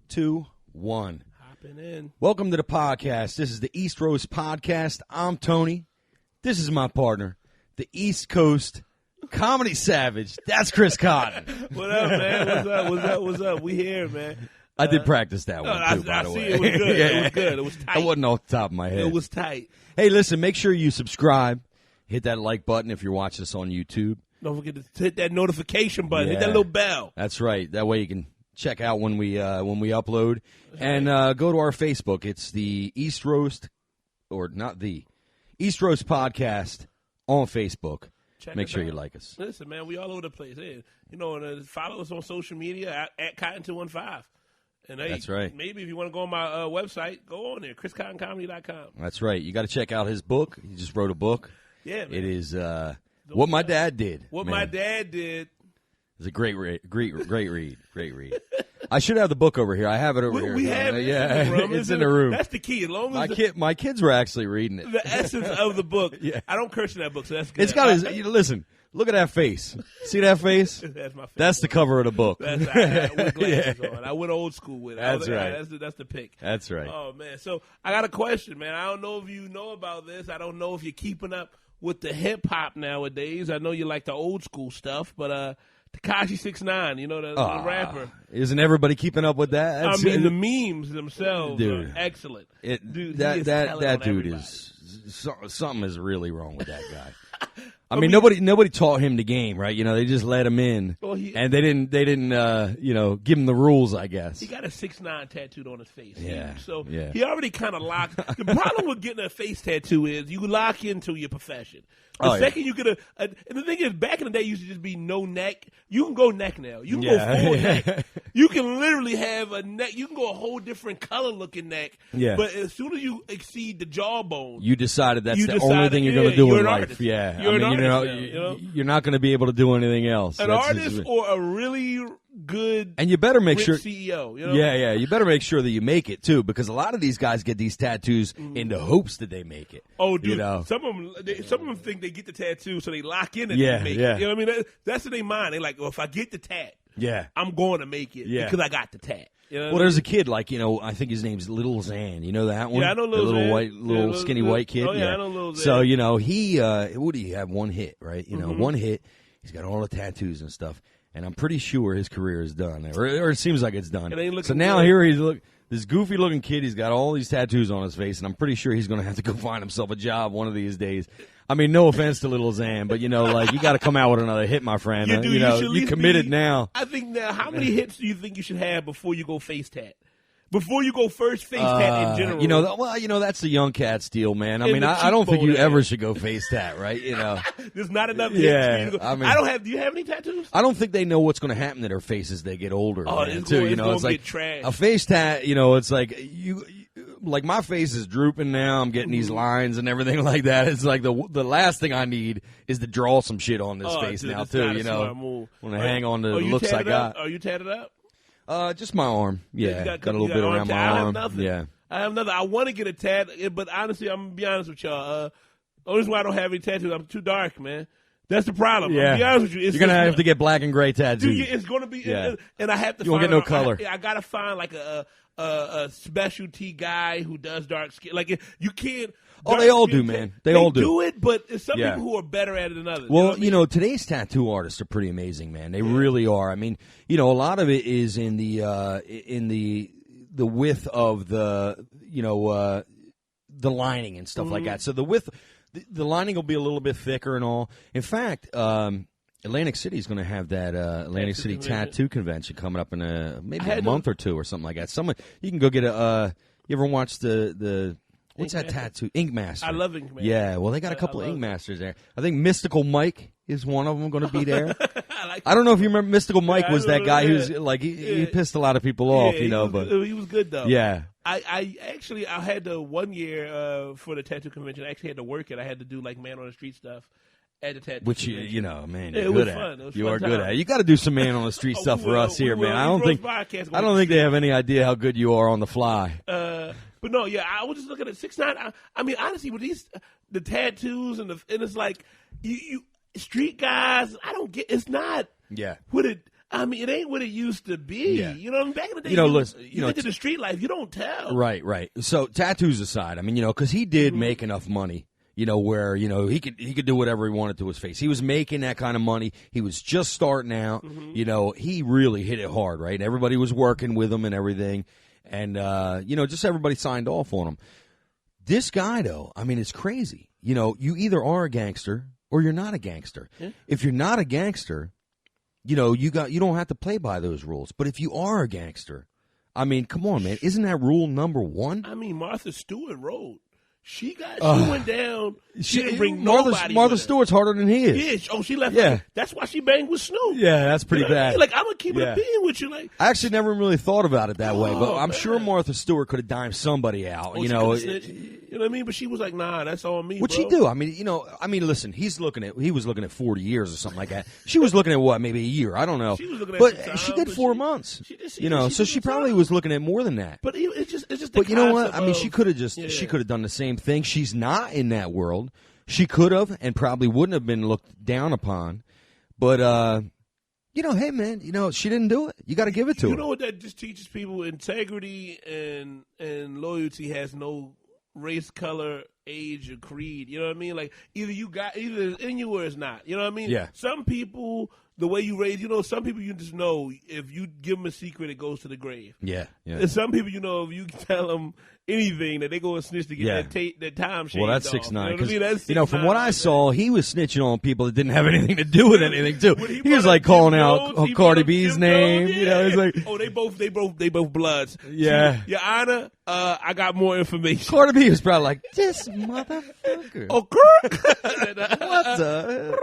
2, 1. Hopping in. Welcome to the podcast. This is the East Roast Podcast. I'm Tony. This is my partner, the East Coast Comedy Savage. That's Chris Cotton. What up, man? What's up? We here, man. I did practice that one, too, by the see way. it was good. Yeah. It was good. It was tight. That wasn't off the top of my head. It was tight. Hey, listen, make sure you subscribe. Hit that like button if you're watching us on YouTube. Don't forget to hit that notification button. Yeah. Hit that little bell. That's right. That way you can check out when we upload. And go to our Facebook. It's the East Roast, or not the, East Roast Podcast on Facebook. Make sure you like us. Listen, man, we all over the place. Hey, follow us on social media at Cotton215. And hey, that's right. Maybe if you want to go on my website, go on there, chriscottoncomedy.com. That's right. You got to check out his book. He just wrote a book. Yeah, man. It is What My Dad Did. My Dad Did. It's a great read. Great read. I should have the book over here. I have it over here. We have it. Yeah, it's in the room. That's the key. As long as my kids were actually reading it. The essence of the book. Yeah. I don't curse in that book, so that's good. It's got his. Listen, look at that face. See that face? That's my face. That's the cover of the book. With glasses on. I went old school with it. That's right. That's the pick. That's right. Oh man. So I got a question, man. I don't know if you know about this. I don't know if you're keeping up with the hip hop nowadays. I know you like the old school stuff, but Tekashi 6ix9ine, the rapper. Isn't everybody keeping up with that? I mean, the memes themselves are excellent. Dude, that dude is something is really wrong with that guy. I mean, nobody taught him the game, right? They just let him in, and they didn't give him the rules, I guess. He got a 6ix9ine tattooed on his face. Yeah. He already kind of locked. The problem with getting a face tattoo is you lock into your profession. The second you get and the thing is, back in the day, it used to just be no neck. You can go neck now. You can go full neck. You can literally have a neck. You can go a whole different color looking neck. Yeah. But as soon as you exceed the jawbone, you decided that's the only thing you're going to do in life. Artist. Yeah. You're an artist. You're not going to be able to do anything else. An artist or a really good and you better make sure CEO. Yeah. You better make sure that you make it too, because a lot of these guys get these tattoos in the hopes that they make it. Oh, dude, some of them think they get the tattoo so they lock in and they make it. You know what I mean? That's in their mind. They're like, well, if I get the tat, I'm going to make it because I got the tat. There's a kid I think his name's Little Xan. You know that one? Yeah, I know Little Xan. Little skinny white kid. Oh yeah, I know Little Xan. So he what do you have? One hit, right? One hit. He's got all the tattoos and stuff. And I'm pretty sure his career is done, or it seems like it's done. So now here he's this goofy-looking kid. He's got all these tattoos on his face, and I'm pretty sure he's going to have to go find himself a job one of these days. I mean, no offense to Little Xan, but you got to come out with another hit, my friend. You committed now. I think now, how many hits do you think you should have before you go face tat? Before you go first face tat in general. That's the young cat's deal, man. I mean, I don't think you ever should go face tat, right? There's not enough hits for you to go. I mean, do you have any tattoos? I don't think they know what's going to happen to their faces as they get older. Oh, it's like trash. A face tat, it's like like my face is drooping now. I'm getting these lines and everything like that. It's like the last thing I need is to draw some shit on this face now too. Want to hang on to the looks I got. Are you tatted up? Just my arm. Yeah, got a little bit around my arm. I have nothing. Yeah, I have nothing. I want to get a tat, but honestly, I'm gonna be honest with y'all. The only reason why I don't have any tattoos, I'm too dark, man. That's the problem. Yeah. I'll be honest with you. You're gonna have to get black and gray tattoos. Dude, it's gonna be, and I have to. You won't get no color. I gotta find like a specialty guy who does dark skin. Like you can't. Oh, they all do, man. They all do it, but it's some people who are better at it than others. Well, today's tattoo artists are pretty amazing, man. They really are. I mean, a lot of it is in the width of the lining and stuff like that. So the width, the lining will be a little bit thicker and all. In fact, Atlantic City is going to have that Atlantic City Tattoo Convention coming up in maybe a month or two or something like that. You can go get a. You ever watch the what's that tattoo? Ink Master. I love Ink Master. Yeah, well, they got a couple of Ink Masters there. I think Mystical Mike is one of them going to be there. I don't know if you remember Mystical Mike was that guy who's like he pissed a lot of people off, but he was good though. Yeah. I had to 1 year for the tattoo convention. I actually had to work it. I had to do like man on the street stuff. At the tattoo which convention. Man, you're good at. You are good at. You got to do some man on the street stuff for us here, man. I don't think they have any idea how good you are on the fly. But no, I was just looking at 6ix9ine. I mean, honestly, with the tattoos and it's like you street guys. I don't get. It's not. Yeah. With it, I mean, it ain't what it used to be. Yeah. You know, back in the day, listen, you into the street life, you don't tell. Right. So tattoos aside, I mean, because he did make enough money, where, he could do whatever he wanted to his face. He was making that kind of money. He was just starting out. He really hit it hard, right? Everybody was working with him and everything. And, just everybody signed off on him. This guy, though, I mean, it's crazy. You either are a gangster or you're not a gangster. Yeah. If you're not a gangster, you don't have to play by those rules. But if you are a gangster, I mean, come on, man. Isn't that rule number one? I mean, Martha Stewart wrote. She went down. She didn't bring nobody. Martha Stewart's harder than he is. Yeah. She left. Yeah. That's why she banged with Snoop. Yeah, that's pretty bad. I mean? Like, I'm gonna keep it a being with you. Like, I actually never really thought about it that way, but I'm sure Martha Stewart could have dimed somebody out. You know what I mean? But she was like, "Nah, that's all me." What'd she do? I mean, listen. He was looking at 40 years or something like that. She was looking at what, maybe a year? I don't know. She was looking at but time, she did 4 months. So she probably was looking at more than that. But it's just. But you know what? I mean, she could have she could have done the same thing. She's not in that world. She could have and probably wouldn't have been looked down upon. But, hey, man, she didn't do it. You got to give it to her. You know what that just teaches people? Integrity and loyalty has no race, color, age, or creed. You know what I mean? Like, either it's in you or it's not. You know what I mean? Yeah. Some people, the way you raise, some people you just know if you give them a secret, it goes to the grave. Yeah. And some people, if you tell them anything, that they go and snitch to get that time shaved. Well, that's off. 6ix9ine. You know what I mean? From what I saw, he was snitching on people that didn't have anything to do with anything too. He was like calling out Cardi B's name. Yeah. He's like, they both bloods. Yeah. Your Honor, I got more information. Cardi B was probably like, this motherfucker. Oh, girl. What the?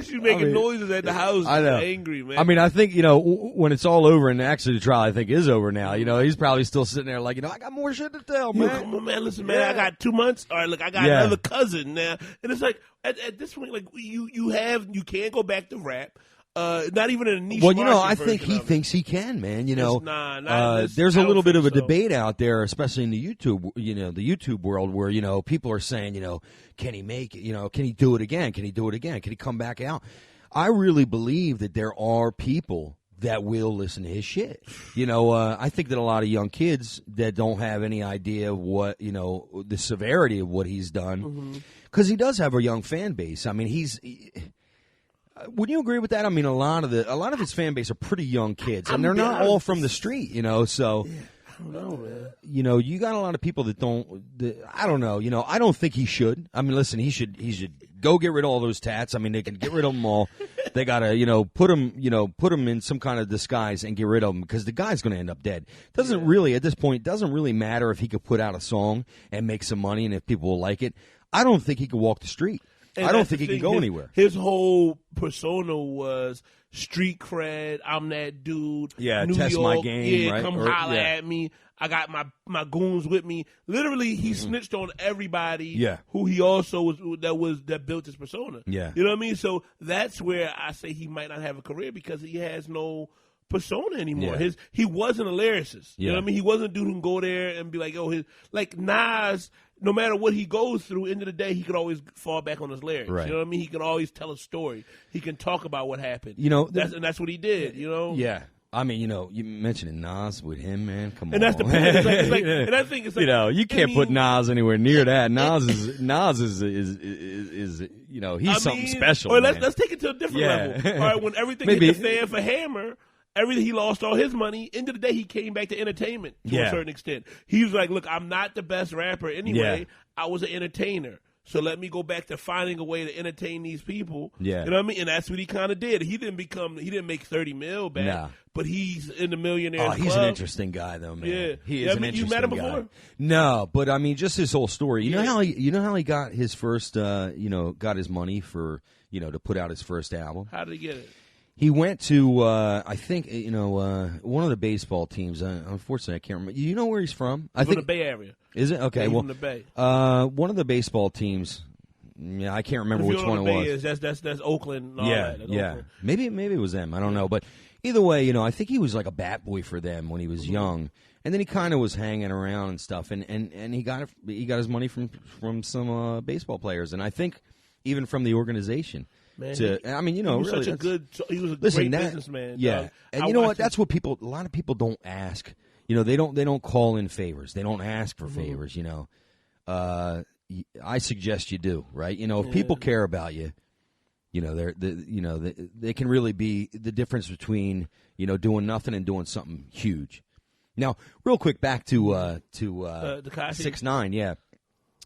She's making noises at the house. I know. Angry, man. I mean, I think, when it's all over, and actually the trial, I think, is over now, he's probably still sitting there like, I got more shit to tell, man. Come on, man. Listen, man, I got 2 months. All right, look, I got another cousin now. And it's like, at this point, like, you can't go back to rap. Not even in a niche. Well, I think he thinks he can, man. There's a little bit of a debate out there, especially in the YouTube world, where people are saying, can he make it? Can he do it again? Can he do it again? Can he come back out? I really believe that there are people that will listen to his shit. I think that a lot of young kids that don't have any idea of what the severity of what he's done, because he does have a young fan base. I mean, would you agree with that? I mean, a lot of his fan base are pretty young kids, and they're not all from the street, So, I don't know, man. You got a lot of people that don't. I don't know. I don't think he should. I mean, listen, he should go get rid of all those tats. I mean, they can get rid of them all. They gotta, put him in some kind of disguise and get rid of him, because the guy's going to end up dead. Doesn't really, at this point, doesn't really matter if he could put out a song and make some money and if people will like it. I don't think he could walk the street. And I don't think he can go anywhere. His whole persona was street cred. I'm that dude. Yeah, New test York, my game. Right? Come holler at me. I got my goons with me. Literally, he snitched on everybody. Yeah. Who he also that built his persona. Yeah. You know what I mean? So that's where I say he might not have a career, because he has no persona anymore. Yeah. He wasn't a lyricist. Yeah. You know what I mean? He wasn't a dude who can go there and be like, like Nas. No matter what he goes through, end of the day, he could always fall back on his lyrics. Right. You know what I mean? He can always tell a story. He can talk about what happened. That's what he did. Yeah. I mean, you mentioning Nas with him, man. Come on. And that's the point. And I think it's like, you can't put Nas anywhere near that. Nas is he's something special. Or let's take it to a different level. All right, when everything hit the fan for Hammer, everything, he lost all his money. End of the day, he came back to entertainment to a certain extent. He was like, look, I'm not the best rapper anyway. Yeah. I was an entertainer. So let me go back to finding a way to entertain these people. Yeah. You know what I mean? And that's what he kind of did. He didn't make 30 mil back, but he's in the millionaires club. He's an interesting guy, though, man. Yeah. He is an interesting guy. You met him before? No, but I mean, just his whole story. You know how he got his first, got his money for, to put out his first album? How did he get it? He went to, I think, one of the baseball teams. Unfortunately, I can't remember. You know where he's from? I think from the Bay Area. Is it? Okay, from the Bay. One of the baseball teams. Yeah, I can't remember which one it was. That's Oakland. And all yeah, that. yeah. Oakland. Maybe it was them. I don't know, but either way, I think he was like a bat boy for them when he was young, and then he kind of was hanging around and stuff, and he got his money from some baseball players, and I think even from the organization. Man, I mean, you know, he was really, such a good. He was a listen, great businessman. Yeah, dog. and you know what? That's what a lot of people don't ask. You know, they don't call in favors. They don't ask for favors. You know, I suggest you do. Right? You know, if people care about you, you know, they can really be the difference between, you know, doing nothing and doing something huge. Now, real quick, back to Tekashi? 6ix9ine, yeah.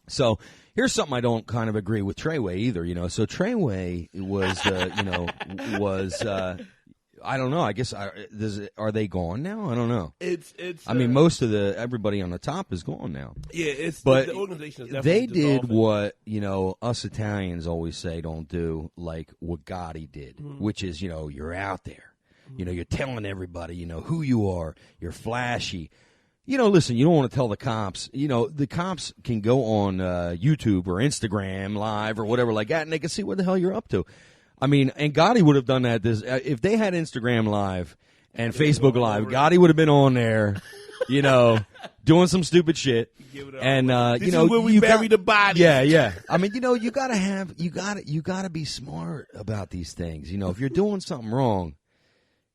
So here's something I don't kind of agree with Treyway either. You know, so Treyway was, I don't know. I guess are they gone now? I don't know. It's. I mean, most of everybody on the top is gone now. Yeah, but the organization is they definitely did dissolving. what, you know, us Italians always say don't do, like what Gotti did, which is, you know, you're out there. You know, you're telling everybody, you know, who you are. You're flashy. You know, listen, you don't want to tell the cops. You know, the cops can go on YouTube or Instagram Live or whatever like that, and they can see what the hell you're up to. I mean, and Gotti would have done that. If they had Instagram Live and Facebook Live, Gotti would have been on there, you know, doing some stupid shit. And this you know, is where we bury the body. Yeah. I mean, you know, you gotta be smart about these things. You know, if you're doing something wrong,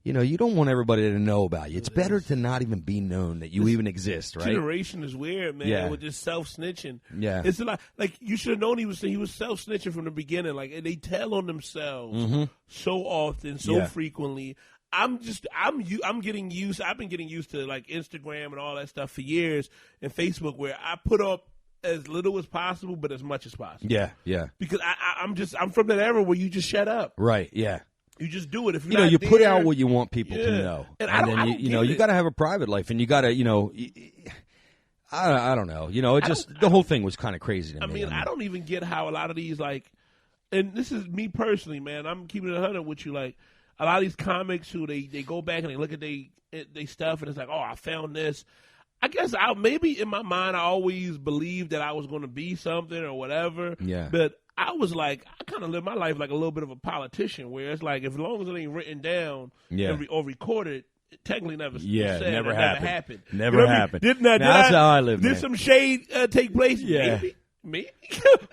you know, you don't want everybody to know about you. It's better to not even be known that you even exist, right? Generation is weird, man. Yeah. With just self-snitching. Yeah. It's a lot. Like, you should have known he was self-snitching from the beginning. Like, and they tell on themselves so often, so frequently. I'm getting used. I've been getting used to like Instagram and all that stuff for years, and Facebook, where I put up as little as possible, but as much as possible. Yeah. Because I'm from that era where you just shut up. Right. Yeah. You just do it. If you're you know, not you there, put out what you want people to know, And then you got to have a private life, and you got to, you know, I don't know, you know, the whole thing was kind of crazy to me. I don't even get how a lot of these, like, and this is me personally, man. I'm keeping it 100 with you. Like, a lot of these comics who they go back and they look at they stuff, and it's like, oh, I found this. I guess maybe in my mind I always believed that I was going to be something or whatever. Yeah. But I was like, I kind of live my life like a little bit of a politician, where it's like, as long as it ain't written down or recorded, it technically never said. Never happened. Never you know happened. That's how I live, man. Did some shade take place? Yeah. Maybe.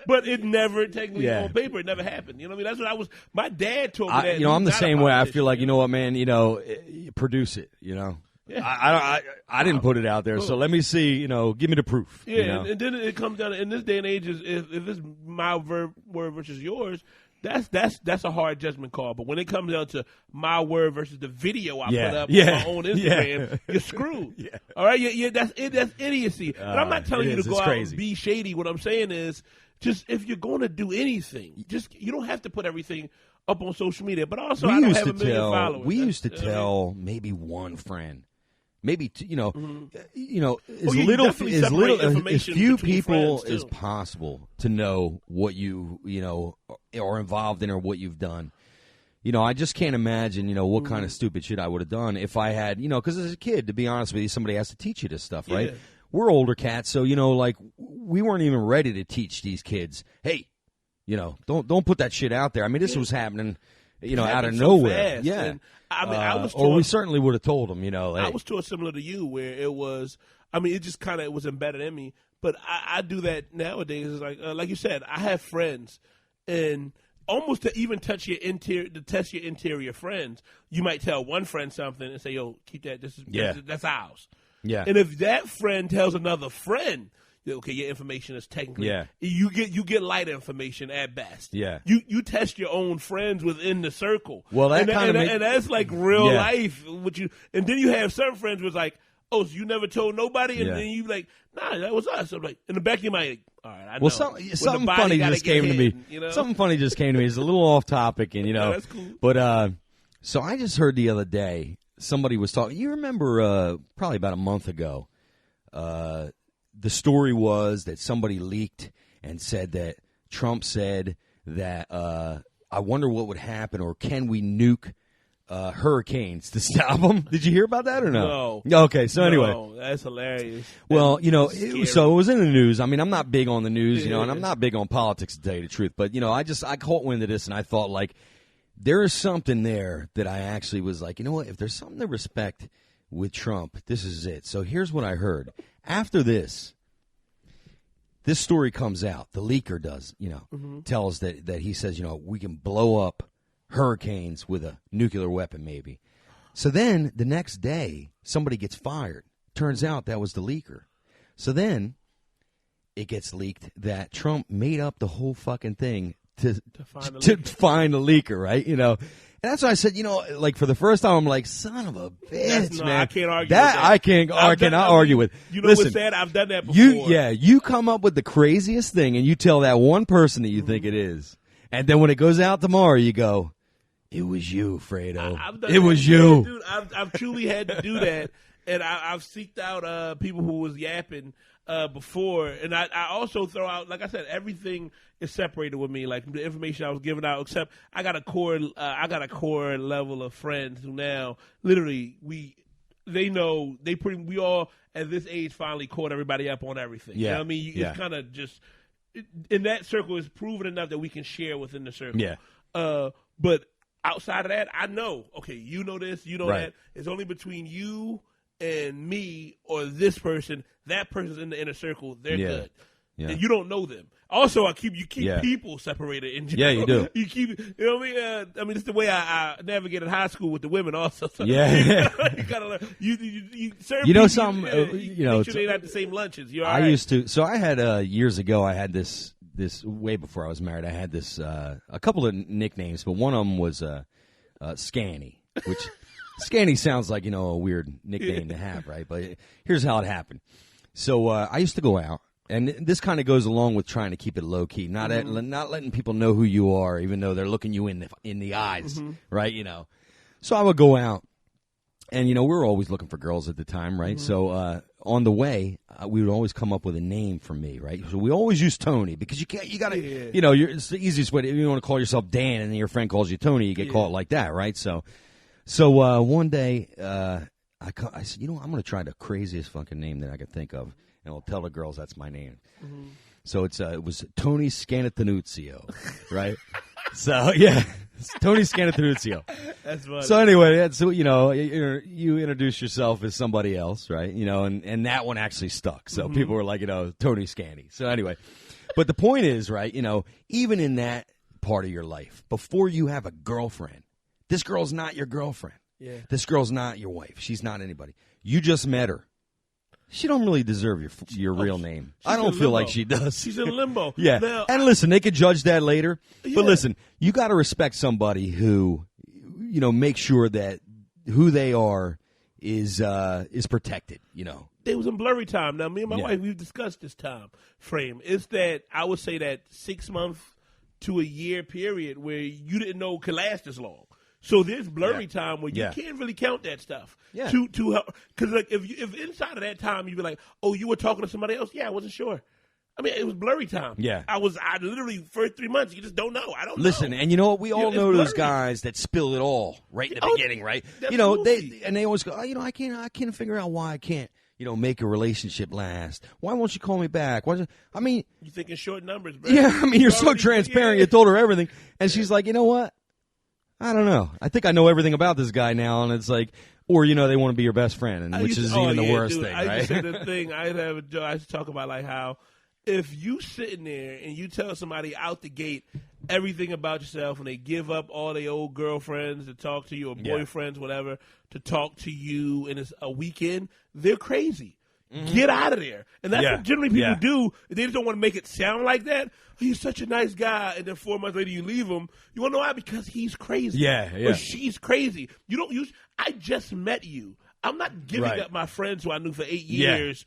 But it never technically on paper. It never happened. You know what I mean? That's what I was. My dad told me that. You know, I'm the same way. I feel like, you know what, man. You know, produce it. You know. Yeah. I didn't put it out there, so let me see. You know, give me the proof. Yeah, you know? and then it comes down to, in this day and age, if it's my word versus yours, that's a hard judgment call. But when it comes down to my word versus the video I put up on my own Instagram, you're screwed. Yeah. All right, that's idiocy. But I'm not telling you to go out and be shady. What I'm saying is, just if you're going to do anything, you don't have to put everything up on social media. But also, I don't have a million followers. We used to tell maybe one friend. Maybe as few people as possible to know what you know are involved in or what you've done. You know, I just can't imagine, you know, what kind of stupid shit I would have done if I had, you know, because as a kid, to be honest with you, somebody has to teach you this stuff, right? Yeah. We're older cats, so, you know, like, we weren't even ready to teach these kids, hey, you know, don't put that shit out there. I mean, this was happening, you know, out of nowhere. Fast. Yeah. And I was or we certainly would have told them, you know. Hey. I was taught similar to you, where it was, I mean, it just kind of was embedded in me. But I do that nowadays. It's like you said, I have friends, and almost to even test your interior friends, you might tell one friend something and say, "Yo, keep that. That's ours." Yeah. And if that friend tells another friend, okay, your information is technically, you get light information at best. Yeah. You test your own friends within the circle. Well, that and that's like real life. And then you have certain friends who's like, oh, so you never told nobody, and then you like, nah, that was us. I'm like, in the back of your mind, like, all right, I know. Something funny just came to me. You know? Something funny just came to me. It's a little off topic, and you know, that's cool. But so I just heard the other day somebody was talking. You remember probably about a month ago. The story was that somebody leaked and said that Trump said that I wonder what would happen, or can we nuke hurricanes to stop them? Did you hear about that or no? No. Okay, so anyway. No, that's hilarious. Well, you know, so it was in the news. I mean, I'm not big on the news, you know, and I'm not big on politics, to tell you the truth. But, you know, I caught wind of this, and I thought, like, there is something there that I actually was like, you know what, if there's something to respect with Trump, this is it. So here's what I heard. After this this story comes out. The leaker does, tells that he says, we can blow up hurricanes with a nuclear weapon maybe. So then the next day, somebody gets fired. Turns out that was the leaker. So then it gets leaked that Trump made up the whole fucking thing to find the leaker, right? And that's why I said, like for the first time, I'm like, son of a bitch, man. I can't argue with that. I cannot argue with. Listen, what's sad? I've done that before. You come up with the craziest thing and you tell that one person that you think it is. And then when it goes out tomorrow, you go, it was you, Fredo. It was you. Dude, I've truly had to do that. And I've seeked out people who was yapping before. And I also throw out, like I said, everything is separated with me. Like the information I was giving out, except I got a core level of friends who now literally we all at this age finally caught everybody up on everything. Yeah. You know what I mean? It's kind of just in that circle is proven enough that we can share within the circle. Yeah. But outside of that, I know. Okay, you know this, you know that. It's only between you and me or this person. That person's in the inner circle. They're good. Yeah. And you don't know them. Also, you keep people separated in general. Yeah, you do. You keep, you know what I mean? It's the way I navigated high school with the women also. So, you gotta learn. You serve people, something, make sure they have the same lunches. You're all right. used to. So I had, years ago, I had this way before I was married, I had this, a couple of nicknames, but one of them was, Scanny, which Scanny sounds like, a weird nickname to have, right? But here's how it happened. So, I used to go out. And this kind of goes along with trying to keep it low key, not letting people know who you are, even though they're looking you in the eyes, right? So I would go out, and we were always looking for girls at the time, right? So on the way, we would always come up with a name for me, right? So we always use Tony because you gotta, it's the easiest way. If you want to call yourself Dan, and then your friend calls you Tony, you get called like that, right? So one day I said, I'm going to try the craziest fucking name that I could think of. And I'll tell the girls that's my name. So it was Tony Scanathanuzio, right? So it's Tony Scanathanuzio. That's funny. So anyway, you introduce yourself as somebody else, right? And that one actually stuck. So people were like, Tony Scanny. So anyway, but the point is, right? Even in that part of your life, before you have a girlfriend, this girl's not your girlfriend. Yeah. This girl's not your wife. She's not anybody. You just met her. She don't really deserve your real name. I don't feel like she does. She's in limbo. Yeah. Now, and listen, they could judge that later. But listen, you got to respect somebody who, make sure that who they are is protected, It was in blurry time. Now, me and my wife, we've discussed this time frame. It's that I would say that 6 month to a year period where you didn't know could last this long. So there's blurry time where you can't really count that stuff. Yeah. Because like if inside of that time you'd be like, oh, you were talking to somebody else? Yeah, I wasn't sure. I mean, it was blurry time. Yeah. I literally first 3 months you just don't know. I don't know. Listen, and you know what? We all know those guys that spill it all right in the beginning, right? Absolutely. They always go, I can't figure out why I can't. Make a relationship last. Why won't you call me back? You're thinking short numbers, bro. Yeah, I mean, you're so transparent. You told her everything, and she's like, you know what? I don't know. I think I know everything about this guy now, and it's like, or they want to be your best friend, which is even the worst thing, right? I used to say the thing. I used to talk about like how if you sitting there and you tell somebody out the gate everything about yourself, and they give up all their old girlfriends to talk to you or boyfriends, whatever, to talk to you, and it's a weekend, they're crazy. Get out of there. And that's what generally people do. They just don't want to make it sound like that. Oh, he's such a nice guy, and then 4 months later you leave him. You want to know why? Because he's crazy. Or she's crazy. I just met you. I'm not giving up my friends who I knew for 8 years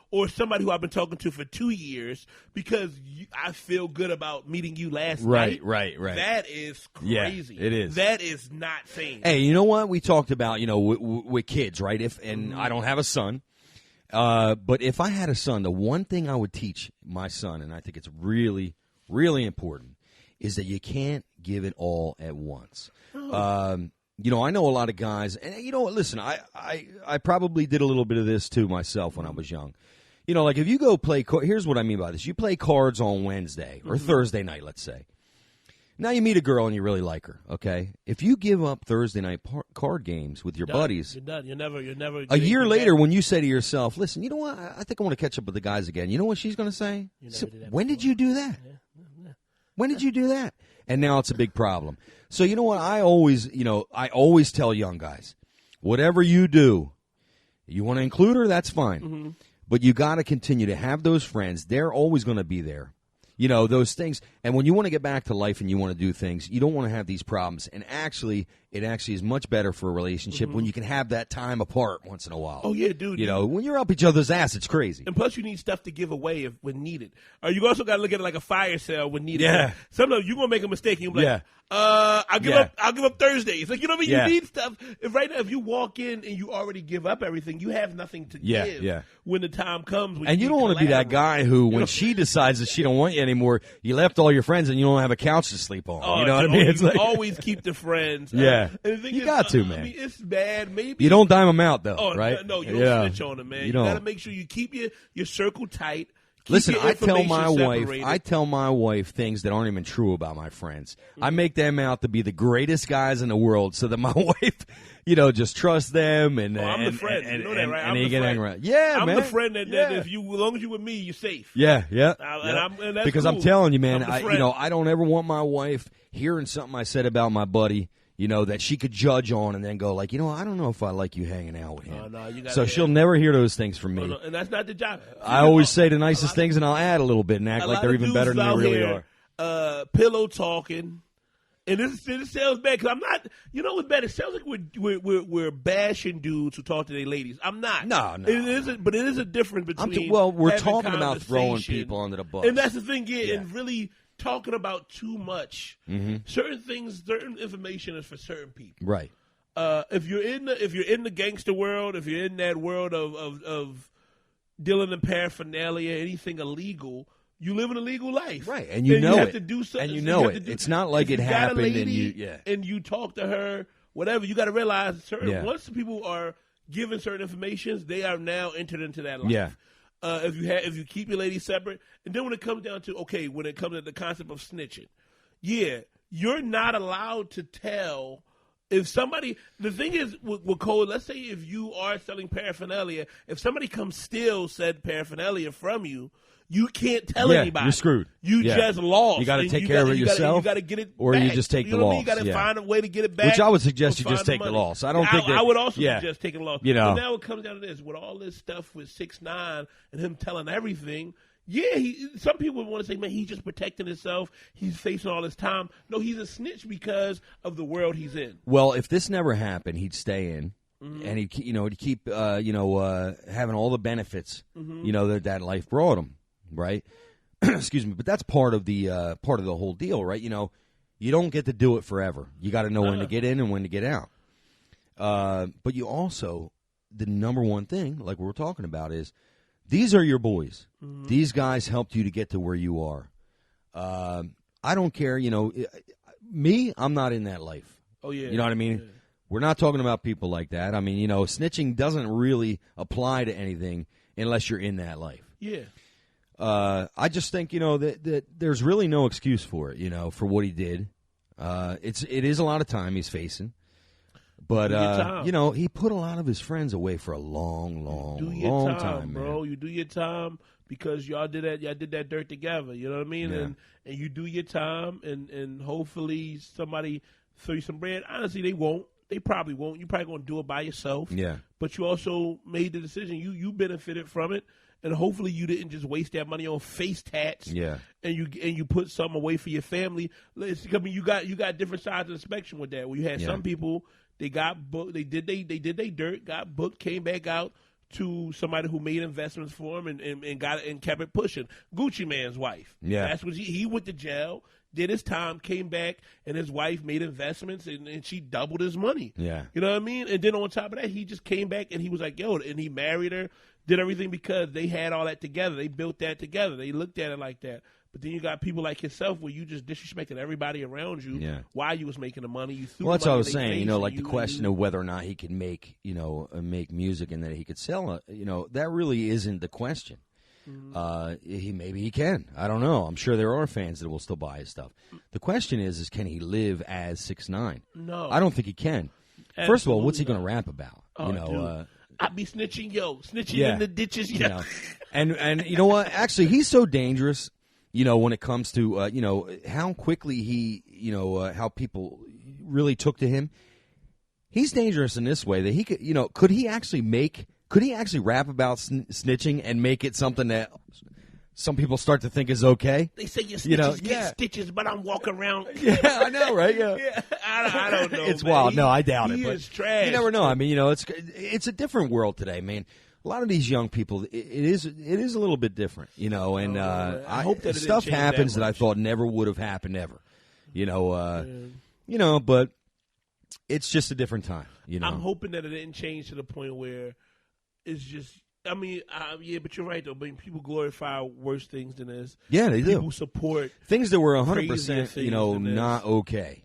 or somebody who I've been talking to for 2 years because I feel good about meeting you last night. Right. That is crazy. Yeah, it is. That is not sane. Hey, you know what? We talked about, with kids, right? I don't have a son. But if I had a son, the one thing I would teach my son, and I think it's really, really important, is that you can't give it all at once. I know a lot of guys, and listen, I probably did a little bit of this too myself when I was young. Like if you go play, here's what I mean by this. You play cards on Wednesday or Thursday night, let's say. Now you meet a girl and you really like her, okay? If you give up Thursday night card games with your buddies, you're done. You're never. A year later, when you say to yourself, "Listen, you know what? I think I want to catch up with the guys again." You know what she's going to say? When did you do that? When did you do that? And now it's a big problem. So you know what? I always tell young guys, whatever you do, you want to include her, that's fine. Mm-hmm. But you got to continue to have those friends. They're always going to be there. You know, those things. And when you want to get back to life and you want to do things, you don't want to have these problems. And actually, it actually is much better for a relationship when you can have that time apart once in a while. Oh, yeah, dude. You know, when you're up each other's ass, it's crazy. And plus, you need stuff to give away when needed. Or you also got to look at it like a fire sale when needed. Yeah. Sometimes you're going to make a mistake and you'll be like, I'll give up Thursdays. Like, you know what I mean? Yeah. You need stuff. Right now, if you walk in and you already give up everything, you have nothing to give when the time comes. And you don't want to be that guy who, when she decides that she don't want you anymore, you left all your friends and you don't have a couch to sleep on. You know what I mean? It's like, always keep the friends. Yeah. And the thing You is, got to, man. I mean, it's bad. Maybe you don't dime them out, though, right? No, you don't snitch on them, man. You got to make sure you keep your circle tight. Listen, I tell my wife things that aren't even true about my friends. I make them out to be the greatest guys in the world, so that my wife, just trusts them. And I'm the friend. You know that, right? I'm the friend. Around. Yeah, I'm man. the friend that as long as you with me, you're safe. Yeah. And that's because cool. I'm telling you, man, I don't ever want my wife hearing something I said about my buddy, that she could judge on and then go like, I don't know if I like you hanging out with him. So she'll never hear those things from me. And that's not the job. I always say the nicest things and I'll add a little bit and act like they're even better than they really are. Pillow talking. And this sounds bad because I'm not. You know what's bad? It sounds like we're bashing dudes who talk to their ladies. I'm not. No. It isn't. But it is a difference between. We're talking about throwing people under the bus, and that's the thing. And really talking about too much. Mm-hmm. Certain information is for certain people. Right. If you're in the gangster world, if you're in that world of dealing in paraphernalia, anything illegal. You live an illegal life, right? And you have to do something. And you know it. It's not like it happened, and you talk to her, whatever. You got to realize once people are given certain information, they are now entered into that life. Yeah. If you keep your lady separate, and then when it comes down to when it comes to the concept of snitching, you're not allowed to tell. If somebody, the thing is with code, let's say if you are selling paraphernalia, if somebody comes steal said paraphernalia from you. You can't tell anybody. You're screwed. You just lost. You got to take care of it yourself. You got to get it or back. You just take the loss. You got to find a way to get it back. Which I would suggest you just take the loss. I don't think I would also suggest taking the loss. But now it comes down to this. With all this stuff with 6ix9ine and him telling everything, some people want to say, man, he's just protecting himself. He's facing all this time. No, he's a snitch because of the world he's in. Well, if this never happened, he'd stay in. Mm-hmm. And he'd keep having all the benefits that life brought him, right? Excuse me, but that's part of the whole deal, right? You don't get to do it forever. You got to know when to get in and when to get out. But you also, the number one thing, like we were talking about, is these are your boys. Mm-hmm. These guys helped you to get to where you are. I don't care, me, I'm not in that life. Oh yeah, you know what I mean. Yeah. We're not talking about people like that. I mean, snitching doesn't really apply to anything unless you're in that life. Yeah. I just think that there's really no excuse for it, for what he did. It is a lot of time he's facing, but he put a lot of his friends away for a long time, bro. Man. You do your time because y'all did that dirt together. You know what I mean? Yeah. And you do your time, and hopefully somebody throw you some bread. Honestly, they won't. They probably won't. You're probably gonna do it by yourself. Yeah. But you also made the decision. You benefited from it. And hopefully you didn't just waste that money on face tats. Yeah. And you put something away for your family. I mean, you got different sides of the spectrum with that. Where you had some people, they got booked, they did they dirt, got booked, came back out to somebody who made investments for him and kept it pushing. Gucci Man's wife. Yeah. That's what he went to jail, did his time, came back, and his wife made investments and she doubled his money. Yeah. You know what I mean? And then on top of that, he just came back and he was like, and he married her. Did everything because they had all that together. They built that together. They looked at it like that. But then you got people like yourself where you just disrespecting everybody around you while you was making the money. You threw that's what I was saying. Like the question of whether or not he could make music and that he could sell it. That really isn't the question. maybe he can. I don't know. I'm sure there are fans that will still buy his stuff. The question is can he live as 6ix9ine? No, I don't think he can. Absolutely. First of all, what's he going to rap about? Dude. I be snitching, snitching in the ditches, and you know what? Actually, he's so dangerous. When it comes to how quickly he, how people really took to him. He's dangerous in this way that he could, could he actually rap about snitching and make it something that some people start to think is okay? They say your snitches get stitches, but I'm walking around. Yeah, I know, right? Yeah, I don't know. It's wild. No, I doubt it. He but is trash. You never know. I mean, it's a different world today, man. A lot of these young people, it is a little bit different, and I hope that stuff happens that I thought never would have happened ever, but it's just a different time, I'm hoping that it didn't change to the point where it's just. I mean, but you're right though. I mean, people glorify worse things than this. Yeah, they do. People support things that were 100%, not okay.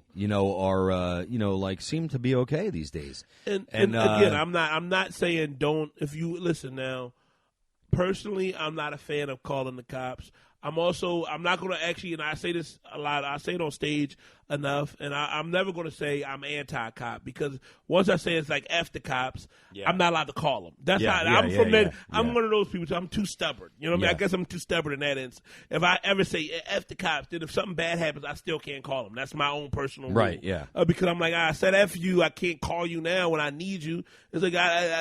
Seem to be okay these days. And again, I'm not saying don't. If you listen now, personally, I'm not a fan of calling the cops. I'm not going to actually, and I say this a lot, I say it on stage enough, and I'm never going to say I'm anti-cop, because once I say it's like F the cops, I'm not allowed to call them. That's I'm one of those people, so I'm too stubborn. You know what I mean? I guess I'm too stubborn in that instance. If I ever say F the cops, then if something bad happens, I still can't call them. That's my own personal rule. Right, yeah. Because I'm like, I said F you, I can't call you now when I need you. It's like,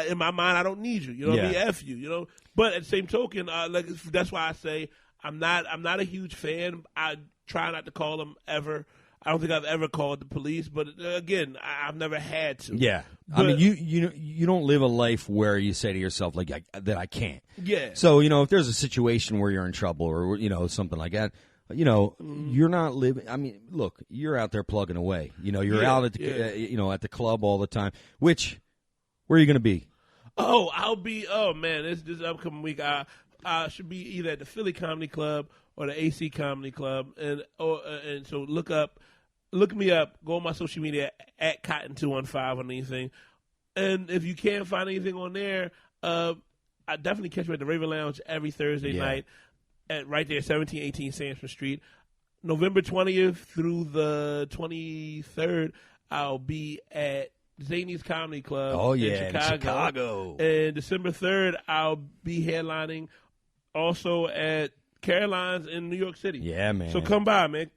in my mind, I don't need you. You know what I mean? F you, But at the same token, that's why I say, I'm not a huge fan. I try not to call them ever. I don't think I've ever called the police, but again, I've never had to. Yeah, but, I mean, you don't live a life where you say to yourself like that I can't. Yeah. So if there's a situation where you're in trouble or something like that, you're not living. I mean, look, you're out there plugging away. You're out at the, at the club all the time. Where are you going to be? Oh, I'll be. Oh man, this upcoming week I should be either at the Philly Comedy Club or the AC Comedy Club, and so look me up. Go on my social media at Cotton215 on anything, and if you can't find anything on there, I definitely catch me at the Raven Lounge every Thursday night at right there, 1718 Sanford Street. November 20th through the 23rd, I'll be at Zany's Comedy Club in Chicago. And December 3rd, I'll be headlining also at Caroline's in New York City. Yeah, man. So come by, man.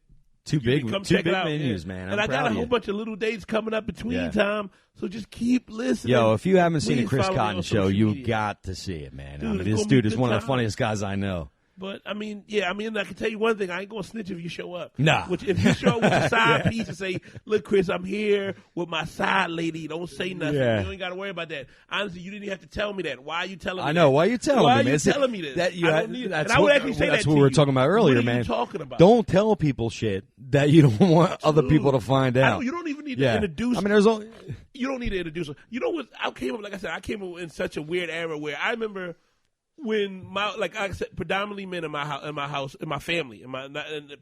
Two big venues, man. And I got a whole bunch of little dates coming up between time, so just keep listening. Yo, if you haven't seen the Chris Cotton show, you got to see it, man. Dude, this dude is one of the funniest guys I know. But, I mean, I can tell you one thing. I ain't going to snitch if you show up. Nah. If you show up with a side piece and say, look, Chris, I'm here with my side lady. Don't say nothing. Yeah. You ain't got to worry about that. Honestly, you didn't even have to tell me that. Why are you telling me that? I know. Why are you telling me, man? Why are you telling me this? That's what we were talking about earlier, man. What are you talking about? Don't tell people shit that you don't want other people to find out. You don't even need to introduce. I mean, you don't need to introduce. You know what? I came up in such a weird era where I remember when like I said, predominantly men in my house, in my family,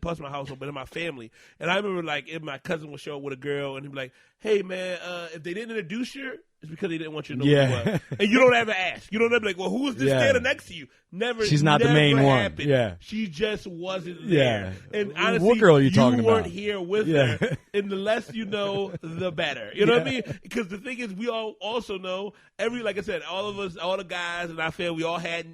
plus my household, but in my family. And I remember like if my cousin would show up with a girl and he'd be like, "Hey man, if they didn't introduce you, it's because they didn't want you to know who you were." And you don't ever ask. You don't ever be like, "Well, who is this standing next to you?" Never. She's not the main happened. one. Yeah. She just wasn't there. And honestly, what girl are you talking about? You weren't here with her. And the less you know, the better. You know what I mean? Because the thing is, we all also know like I said, all of us, all the guys in our family, we all had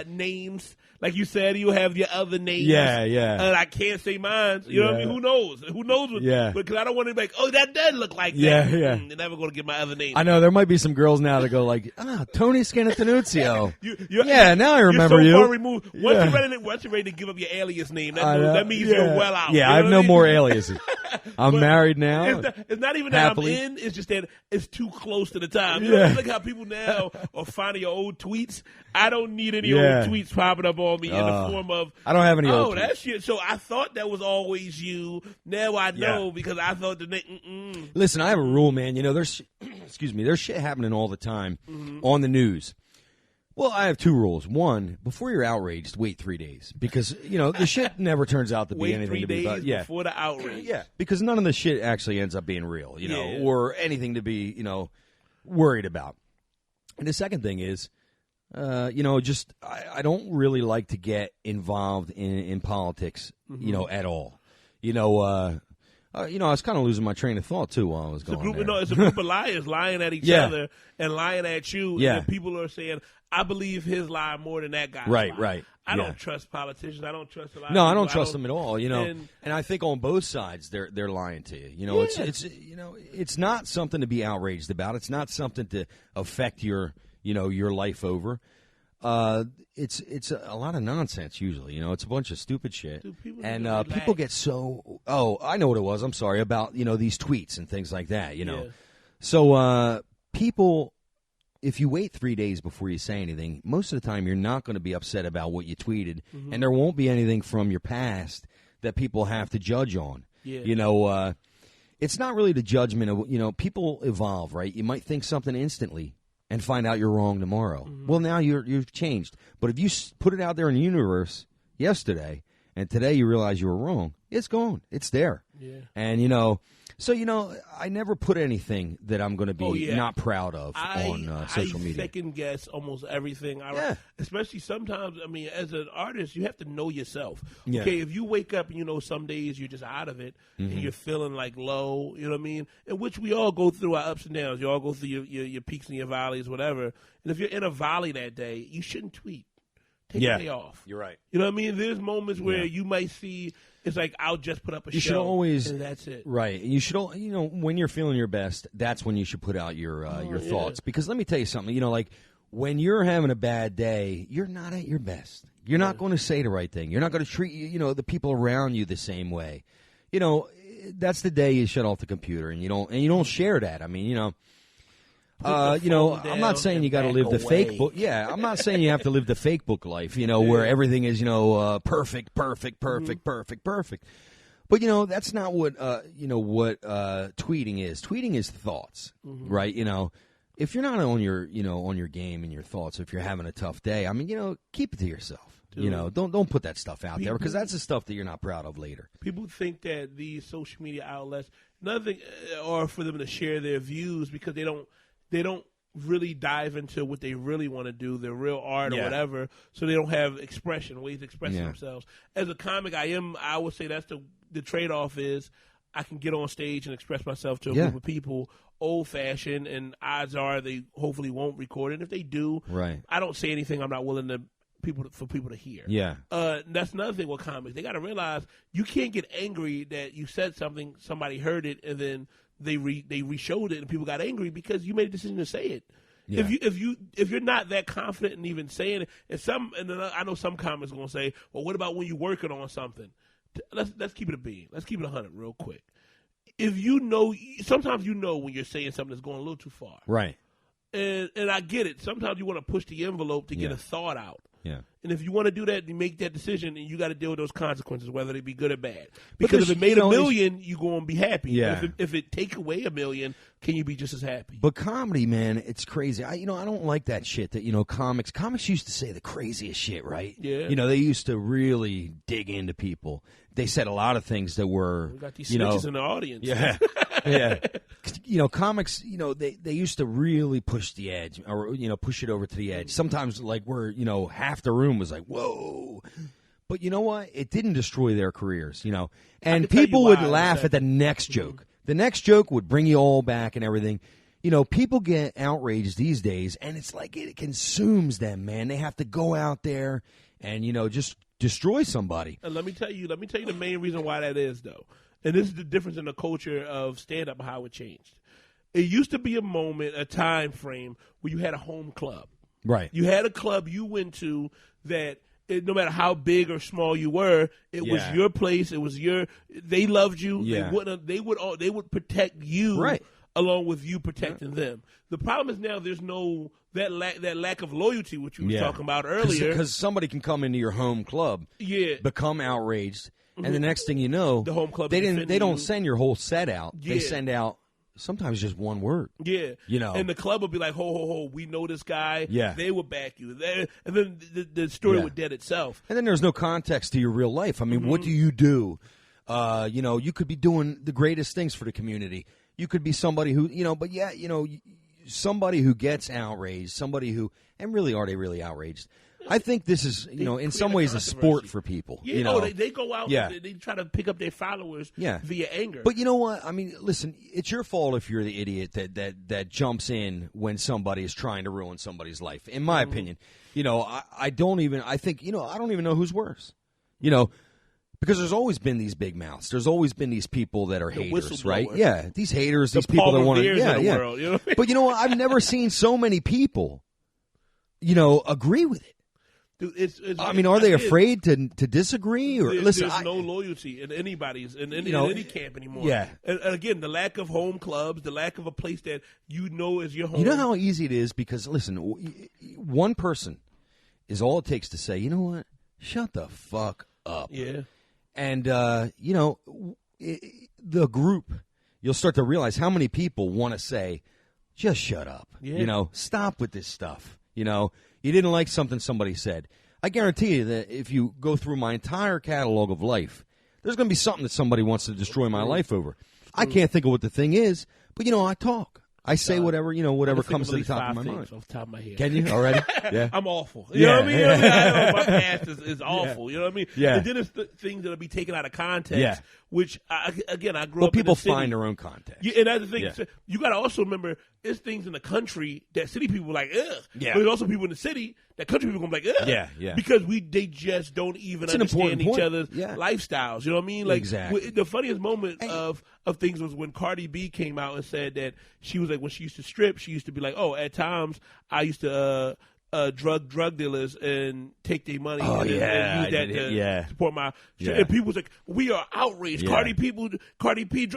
names. Like you said, you have your other names. Yeah. And I can't say mine. You know what I mean? Who knows? Who knows? Because I don't want to be like, oh, that does look like that. Yeah. They're never going to get my other name. I know there might be some girls now that go like, Tony Scantanuzio. Now I remember you're so you. far removed. Once you're ready to give up your alias name, that means you're well out. Yeah, I have no more aliases. I'm married now. It's not even that happily. I'm in. It's just that it's too close to the time. You know, look how people now are finding your old tweets. I don't need any old tweets popping up on me in the form of, I don't have any old tweets. That shit. So I thought that was always you. Now I know because I thought the name. Listen, I have a rule, man. There's there's shit happening all the time on the news. Well, I have two rules. One, before you're outraged, wait 3 days. Because, the shit never turns out to be anything to be about. Wait 3 days before the outrage. Yeah, because none of the shit actually ends up being real, or anything to be, worried about. And the second thing is, Just I don't really like to get involved in politics, at all. I was kind of losing my train of thought too while I was going there. No, it's a group of liars lying at each other and lying at you. Yeah. And people are saying, "I believe his lie more than that guy's lie." Right. I don't trust politicians. I don't trust a lot. No, I don't trust them at all. And I think on both sides they're lying to you. It's not something to be outraged about. It's not something to affect your life over. It's a lot of nonsense usually. It's a bunch of stupid shit. Dude, people get so. Oh, I know what it was. I'm sorry about these tweets and things like that. So people. If you wait 3 days before you say anything, most of the time you're not going to be upset about what you tweeted, and there won't be anything from your past that people have to judge on. Yeah. It's not really the judgment of people evolve, right? You might think something instantly and find out you're wrong tomorrow. Well, now you've changed. But if you put it out there in the universe yesterday and today you realize you were wrong, it's gone. It's there. Yeah. And so I never put anything that I'm going to be not proud of on social media. I second guess almost everything. Especially sometimes. I mean, as an artist, you have to know yourself. Yeah. Okay, if you wake up and some days you're just out of it and you're feeling like low, you know what I mean? In which we all go through our ups and downs. You all go through your peaks and your valleys, whatever. And if you're in a valley that day, you shouldn't tweet. Take a day off. You're right. You know what I mean? There's moments where you might see it's like I'll just put up a show. You should always, and that's it. Right. You should, when you're feeling your best, that's when you should put out your thoughts. Because let me tell you something. Like when you're having a bad day, you're not at your best. You're not going to say the right thing. You're not going to treat the people around you the same way. That's the day you shut off the computer and you don't share that. I mean, I'm not saying you got to live the fake book. Yeah, I'm not saying you have to live the fake book life, where everything is, perfect. But, that's not what tweeting is. Tweeting is thoughts, right? If you're not on your game and your thoughts, if you're having a tough day, I mean, keep it to yourself. Dude. Don't put that stuff out there because that's the stuff that you're not proud of later. People think that these social media outlets, nothing, are for them to share their views because they don't really dive into what they really want to do, their real art or whatever, so they don't have ways to express themselves. As a comic, I would say that's the trade-off is I can get on stage and express myself to a group of people old-fashioned, and odds are they hopefully won't record it. And if they do, I don't say anything I'm not willing for people to hear. Yeah. That's another thing with comics. They got to realize you can't get angry that you said something, somebody heard it, and then they re-showed it and people got angry because you made a decision to say it. Yeah. If you're not that confident in even saying it, and then I know some comics are gonna say, well, what about when you're working on something? Let's keep it a bean. Let's keep it 100 real quick. If sometimes when you're saying something that's going a little too far. Right. And I get it. Sometimes you want to push the envelope to get a thought out. Yeah. And if you want to do that, you make that decision, and you got to deal with those consequences, whether they be good or bad. Because if it made $1 million, you're going to be happy. Yeah. But if it take away $1 million, can you be just as happy? But comedy, man, it's crazy. I don't like that shit that, comics used to say the craziest shit, right? Yeah. They used to really dig into people. They said a lot of things that were, we got these snitches in the audience. Yeah. Yeah. Comics, they used to really push the edge or, push it over to the edge. Sometimes like where, half the room was like, whoa. But you know what? It didn't destroy their careers, and people would laugh at the next joke. The next joke would bring you all back and everything. People get outraged these days and it's like it consumes them, man. They have to go out there and, just destroy somebody. And let me tell you the main reason why that is, though. And this is the difference in the culture of stand-up, how it changed. It used to be a time frame where you had a home club. Right. You had a club you went to that no matter how big or small you were, it was your place. It was they loved you. Yeah. They would protect you. Right. Along with you protecting them. The problem is now there's no that lack of loyalty, which you were talking about earlier. Because somebody can come into your home club, become outraged, and the next thing you know, the home club they don't send your whole set out. Yeah. They send out sometimes just one word. Yeah, and the club would be like, ho, we know this guy. Yeah, they would back you. And then the story would dead itself. And then there's no context to your real life. I mean, what do? You could be doing the greatest things for the community. You could be somebody who, but somebody who gets outraged, somebody who, and really, are they really outraged? I think this is, in some ways a sport for people. Yeah, they go out and they try to pick up their followers via anger. But you know what? I mean, listen, it's your fault if you're the idiot that jumps in when somebody is trying to ruin somebody's life, in my opinion. I don't even know who's worse. Because there's always been these big mouths. There's always been these people that are haters, right? Yeah, these haters, these people that want to, world, you know what I mean? But you know what? I've never seen so many people, agree with it. Dude, are they afraid to disagree? Or listen, there's no loyalty in anybody's in any camp anymore. Yeah, and again, the lack of home clubs, the lack of a place that is your home. You know how easy it is because listen, one person is all it takes to say, you know what, shut the fuck up. Yeah, and the group, you'll start to realize how many people want to say, just shut up. Yeah. Stop with this stuff. You didn't like something somebody said. I guarantee you that if you go through my entire catalog of life, there's going to be something that somebody wants to destroy my life over. I can't think of what the thing is, but, I talk. I say whatever comes to the top of my mind. Off the top of my head. Can you already? Yeah. I'm awful. You know what I mean? I know my past is awful. You know what I mean? Yeah. And then it's things that'll be taken out of context, which, I grew up in people the city. find their own context. Yeah, and that's the thing. Yeah. So you got to also remember, there's things in the country that city people are like, ugh. Yeah. But there's also people in the city that country people are like, ugh. Yeah. Because they just don't even understand each other's lifestyles. You know what I mean? Like, exactly. The funniest moment of things was when Cardi B came out and said that she was like, when she used to strip, she used to be like, oh, at times I used to drug dealers and take their money and use that to support my and people was like, we are outraged. Cardi B.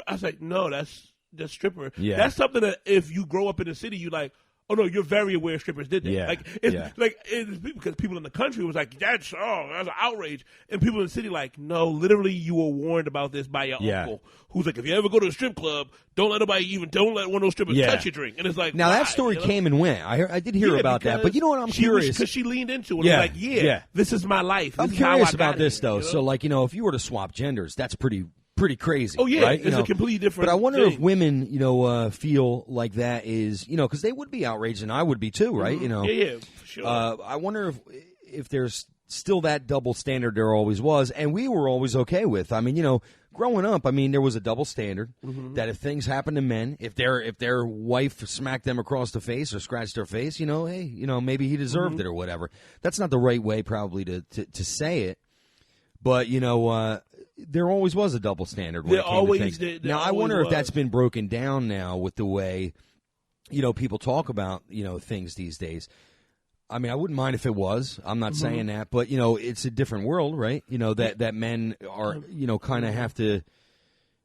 I was like, no, that's stripper. That's something that if you grow up in the city, you like, oh no, you're very aware strippers did that. It's because people in the country was like, that's an outrage, and people in the city like, no, literally, you were warned about this by your uncle, who's like, if you ever go to a strip club, don't let one of those strippers touch your drink. And it's like, now that story came and went. I did hear about that, but you know what? I'm curious because she leaned into it. This is my life. I'm curious about this though. So if you were to swap genders, that's pretty crazy. Oh yeah, right? It's a completely different. But I wonder thing. if women, feel like that is, because they would be outraged, and I would be too, right? Mm-hmm. Yeah, for sure. I wonder if there's still that double standard there always was, and we were always okay with. I mean, growing up, there was a double standard that if things happen to men, if their wife smacked them across the face or scratched their face, hey, maybe he deserved it or whatever. That's not the right way probably to say it, but there always was a double standard when it came to things. Now, I wonder if that's been broken down now with the way, people talk about, things these days. I mean, I wouldn't mind if it was. I'm not saying that. But, it's a different world, right? That men are, kind of have to,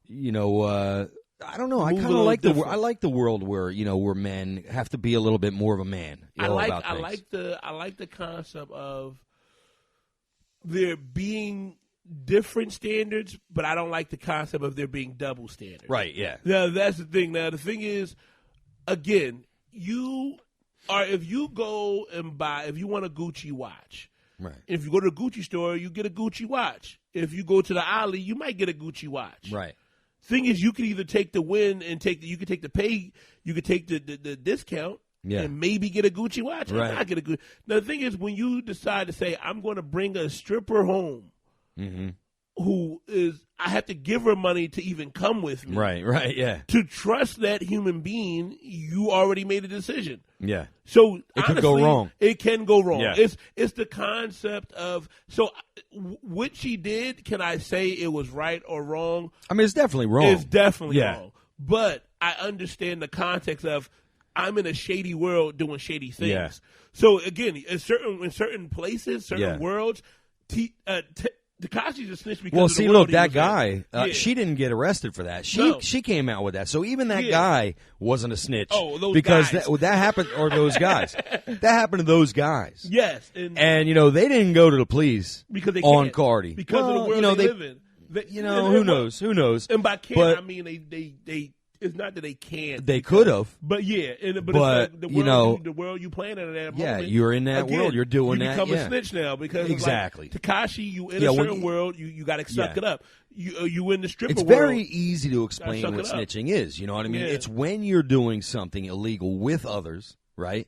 I don't know. I kind of like I like the world where, where men have to be a little bit more of a man. I like the concept of there being different standards, but I don't like the concept of there being double standards. Right, yeah. Now, that's the thing. Now, the thing is, again, if you go and if you want a Gucci watch, right. If you go to the Gucci store, you get a Gucci watch. If you go to the alley, you might get a Gucci watch. Right. Thing is, you could either take the win and you could take the pay, you could take the discount, and maybe get a Gucci watch, or not get a Gucci. Now, the thing is, when you decide to say, I'm going to bring a stripper home, who is, I have to give her money to even come with me. Right, yeah. To trust that human being, you already made a decision. Yeah. So it could go wrong. It can go wrong. Yeah. It's the concept of, so what she did, can I say it was right or wrong? I mean, it's definitely wrong. It's definitely wrong. But I understand the context of, I'm in a shady world doing shady things. Yeah. So again, in certain places, certain worlds, Tekashi's a snitch because well, of the see, world look, he that was guy, in. she didn't get arrested for that. No. She came out with that. So even that guy wasn't a snitch. Oh, those because guys. that happened, or those guys. That happened to those guys. Yes. And they didn't go to the police because they on can't. Cardi. Because of the world they live in. Who knows? Who knows? And by can't, I mean they it's not that they can't. They could have. But yeah, but it's like the world you playing in that moment. Yeah, you're in that world. You're doing you that. You become a snitch now because exactly. Like, Tekashi, you in a certain world, you got to suck it up. You in the stripper world. It's very easy to explain what snitching is. You know what I mean? Yeah. It's when you're doing something illegal with others, right?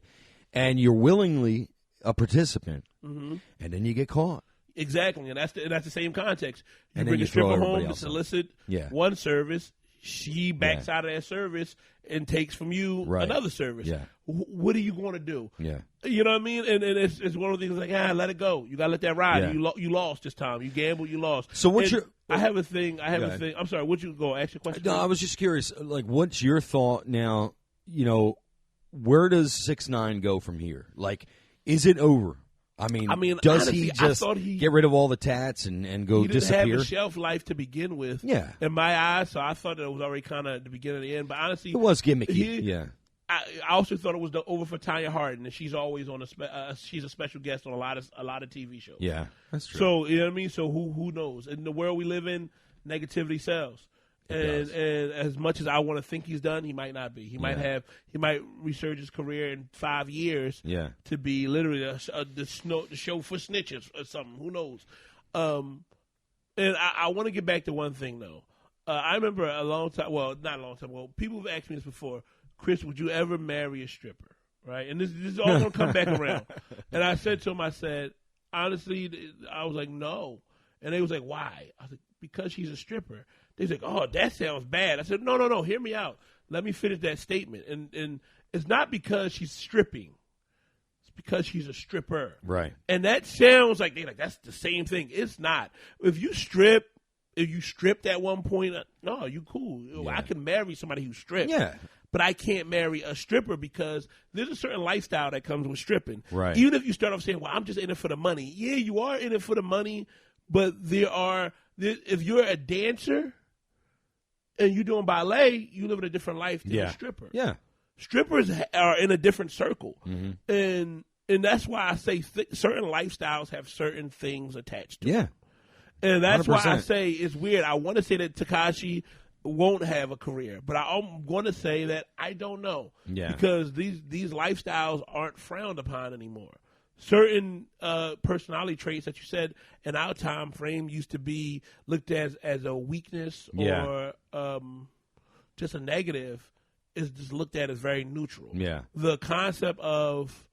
And you're willingly a participant, and then you get caught. Exactly, and that's the same context. You and bring then a stripper home to else solicit one service. She backs out of that service and takes from you another service. Yeah. What are you going to do? Yeah. You know what I mean? And it's one of the things like, let it go. You got to let that ride. Yeah. You lost this time. You gambled, you lost. So what's your... I have a thing. I'm sorry, what you go? Ask your question. No, I was just curious. Like, what's your thought now, where does 6ix9ine go from here? Like, is it over? I mean, does honestly, he just get rid of all the tats and go disappear? He didn't have a shelf life to begin with. Yeah. In my eyes, so I thought that it was already kind of the beginning of the end. But honestly, it was gimmicky. I also thought it was over for Tanya Hardin, and she's always on she's a special guest on a lot of TV shows. Yeah, that's true. So you know what I mean. So who knows? In the world we live in, negativity sells. And as much as I want to think he's done, he might not be. He might resurge his career in 5 years. Yeah. To be literally the show for snitches or something. Who knows? And I want to get back to one thing though. I remember a long time. Well, not a long time ago. People have asked me this before. Chris, would you ever marry a stripper? Right? And this is all going to come back around. And I said to him, honestly, I was like, no. And they was like, why? I was like, because she's a stripper. They was like, oh, that sounds bad. I said, no, hear me out. Let me finish that statement. And it's not because she's stripping. It's because she's a stripper. Right. And that sounds like that's the same thing. It's not. If you stripped at one point, no, you cool. Yeah. I can marry somebody who strips. Yeah. But I can't marry a stripper because there's a certain lifestyle that comes with stripping. Right. Even if you start off saying, well, I'm just in it for the money. Yeah, you are in it for the money, but if you're a dancer and you're doing ballet, you live in a different life than a stripper. Yeah. Strippers are in a different circle. Mm-hmm. And that's why I say certain lifestyles have certain things attached to them. And that's 100%. why I say it's weird. I want to say that Tekashi won't have a career, but I'm going to say that I don't know. Yeah. Because these lifestyles aren't frowned upon anymore. Certain personality traits that you said in our time frame used to be looked at as a weakness or just a negative is just looked at as very neutral. Yeah. The concept of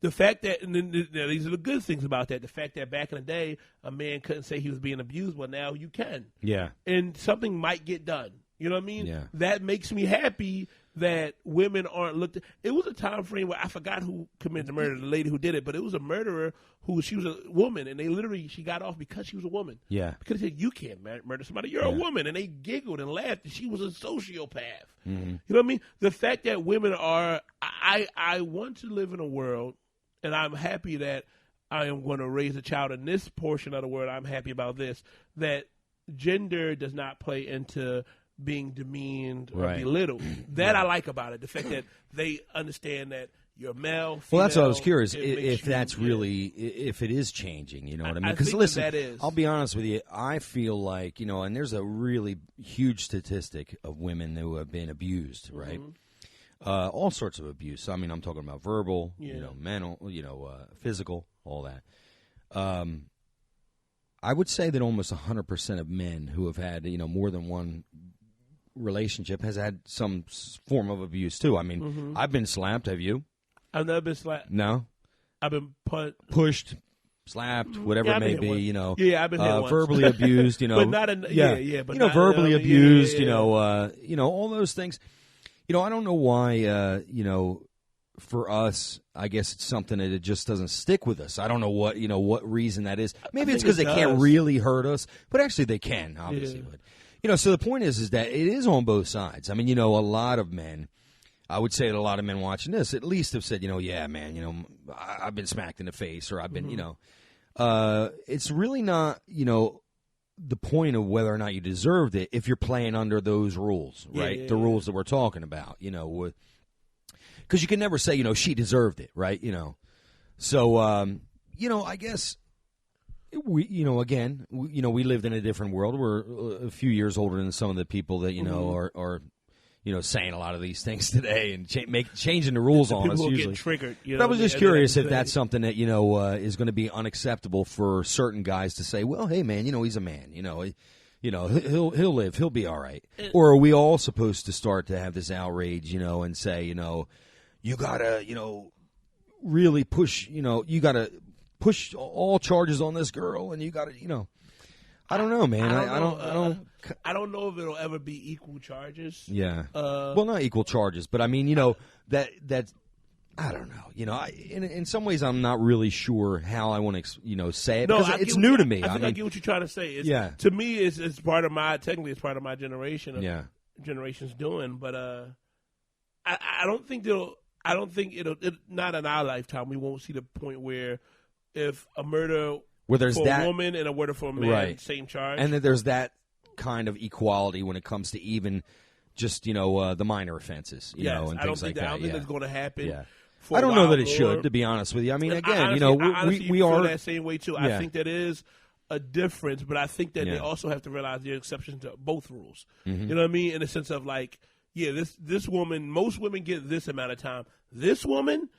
the fact that, and then these are the good things about that, the fact that back in the day, a man couldn't say he was being abused, but now you can. Yeah. And something might get done. You know what I mean? Yeah. That makes me happy that women aren't looked at. It was a time frame where I forgot who committed the murder, the lady who did it, but it was a murderer she was a woman, and she got off because she was a woman. Yeah. Because they said, you can't murder somebody, you're a woman. And they giggled and laughed, and she was a sociopath. Mm-hmm. You know what I mean? The fact that women are, I want to live in a world, and I'm happy that I am going to raise a child in this portion of the world. I'm happy about this, that gender does not play into being demeaned or belittled. That I like about it. The fact that they understand that you're male, female. Well, that's what I was curious if that's really, if it is changing, you know what I mean? Because listen, I'll be honest with you, I feel like, and there's a really huge statistic of women who have been abused, right? Mm-hmm. All sorts of abuse. I mean, I'm talking about verbal, mental, physical, all that. I would say that almost 100% of men who have had, more than one relationship has had some form of abuse too. I mean, I've been slapped. Have you? I've never been slapped. No? I've been pushed, slapped, whatever it may be, Yeah, I've been hit once. Verbally abused, but not but verbally abused, all those things. I don't know why, for us, I guess it's something that it just doesn't stick with us. I don't know what reason that is. Maybe it's because they can't really hurt us, but actually they can, obviously. Yeah. But, so the point is that it is on both sides. I mean, a lot of men, I would say that a lot of men watching this at least have said, yeah, man, I've been smacked in the face, or I've been, it's really not, the point of whether or not you deserved it if you're playing under those rules, right? The rules that we're talking about, because you can never say, she deserved it, right? So, I guess we, again, we lived in a different world. We're a few years older than some of the people that, are, saying a lot of these things today and changing the rules on us usually. Get triggered. But I was just curious if that's something that is going to be unacceptable for certain guys to say. Well, hey man, he's a man. He'll live. He'll be all right. Or are we all supposed to start to have this outrage, and say, you gotta, really push, you gotta push all charges on this girl, and you gotta, I don't know, man. I don't know if it'll ever be equal charges. Yeah. Well, not equal charges, but I mean, that I don't know. In some ways, I'm not really sure how I want to, say it. No, because it's new to me. I get what you're trying to say. To me, it's part of my generation. Of generations doing, but I don't think it'll. Not in our lifetime. We won't see the point where if a murder where there's for that, a woman and a murder for a man, same charge, and then there's that kind of equality when it comes to even just the minor offenses, and things like that. I don't think that's going to happen. Yeah. I don't know that it should, to be honest with you. I mean, again, honestly, we are that same way too. Yeah. I think that is a difference, but I think that they also have to realize there are exceptions to both rules. Mm-hmm. You know what I mean? In the sense of this woman, most women get this amount of time. This woman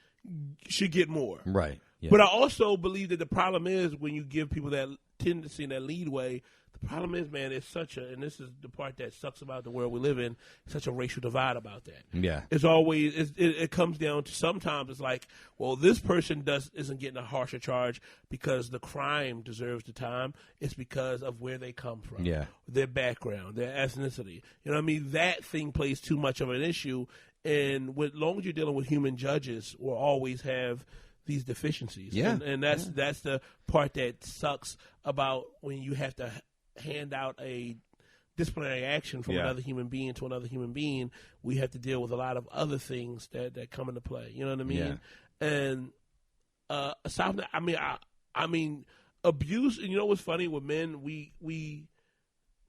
should get more. Right. Yeah. But I also believe that the problem is when you give people that tendency and that leadway. The problem is, man, it's and this is the part that sucks about the world we live in, such a racial divide about that. Yeah. It's always, it comes down to sometimes it's like, well, this person isn't getting a harsher charge because the crime deserves the time. It's because of where they come from, their background, their ethnicity. You know what I mean? That thing plays too much of an issue. And as long as you're dealing with human judges, will always have these deficiencies. Yeah. And that's the part that sucks about when you have to hand out a disciplinary action from another human being to another human being. We have to deal with a lot of other things that come into play. You know what I mean? Yeah. And aside from that, I mean, abuse. And you know what's funny with men? We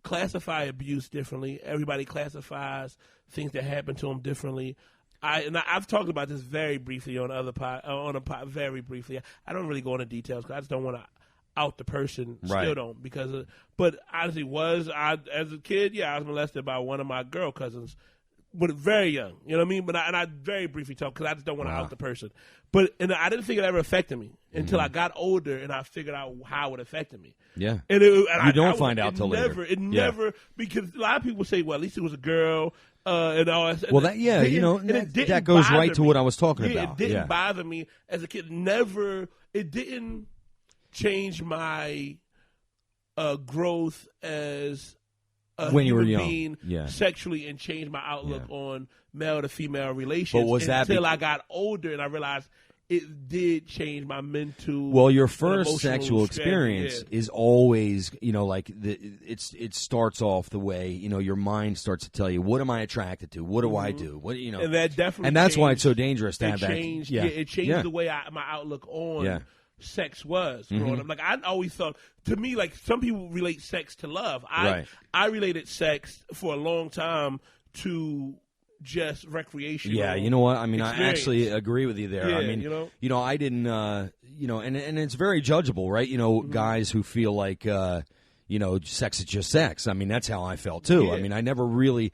classify abuse differently. Everybody classifies things that happen to them differently. I've talked about this very briefly on very briefly. I don't really go into details because I just don't want to out the person. Right. Still don't but honestly, as a kid, I was molested by one of my girl cousins, but very young. You know what I mean? But I very briefly talked because I just don't want to out the person. But I didn't think it ever affected me until I got older and I figured out how it affected me. Yeah. And you don't find out till later. It never, because a lot of people say, well, at least it was a girl. And all that. Well, that goes right to what I was talking about. It didn't bother me as a kid. It didn't change my growth as a when you were human young, being sexually, and change my outlook on male to female relations. Until I got older and I realized it did change my mental. Well, your first sexual experience is always, it starts off the way, your mind starts to tell you, what am I attracted to? What do I do? And that definitely, and that's why it's so dangerous to have that. It changed the way my outlook on sex was growing up. Like I always thought, to me, like some people relate sex to love. I related sex for a long time to just recreational. Yeah, you know what? I mean, experience. I actually agree with you there. Yeah, I mean, I didn't, and it's very judgeable, right? Guys who feel like, sex is just sex. I mean, that's how I felt too. Yeah. I mean, I never really,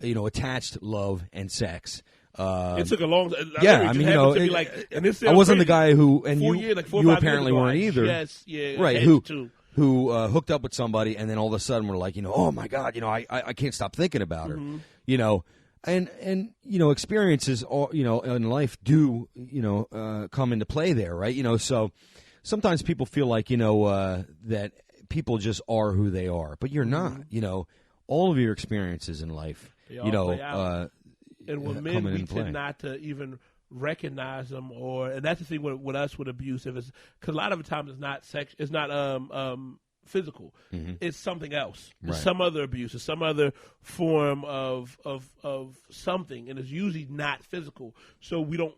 attached love and sex. It took a long. I mean, I wasn't the guy who, and you apparently weren't either. Yes, right? Who hooked up with somebody, and then all of a sudden we're like, oh my God, I can't stop thinking about her, and experiences, in life do come into play there, right? So sometimes people feel like that people just are who they are, but you're not. All of your experiences in life, and when men, we tend not to even recognize them, and that's the thing with us with abuse. Because a lot of the times it's not sex, it's not physical. Mm-hmm. It's something else. Right. It's some other abuse. It's some other form of something, and it's usually not physical. So we don't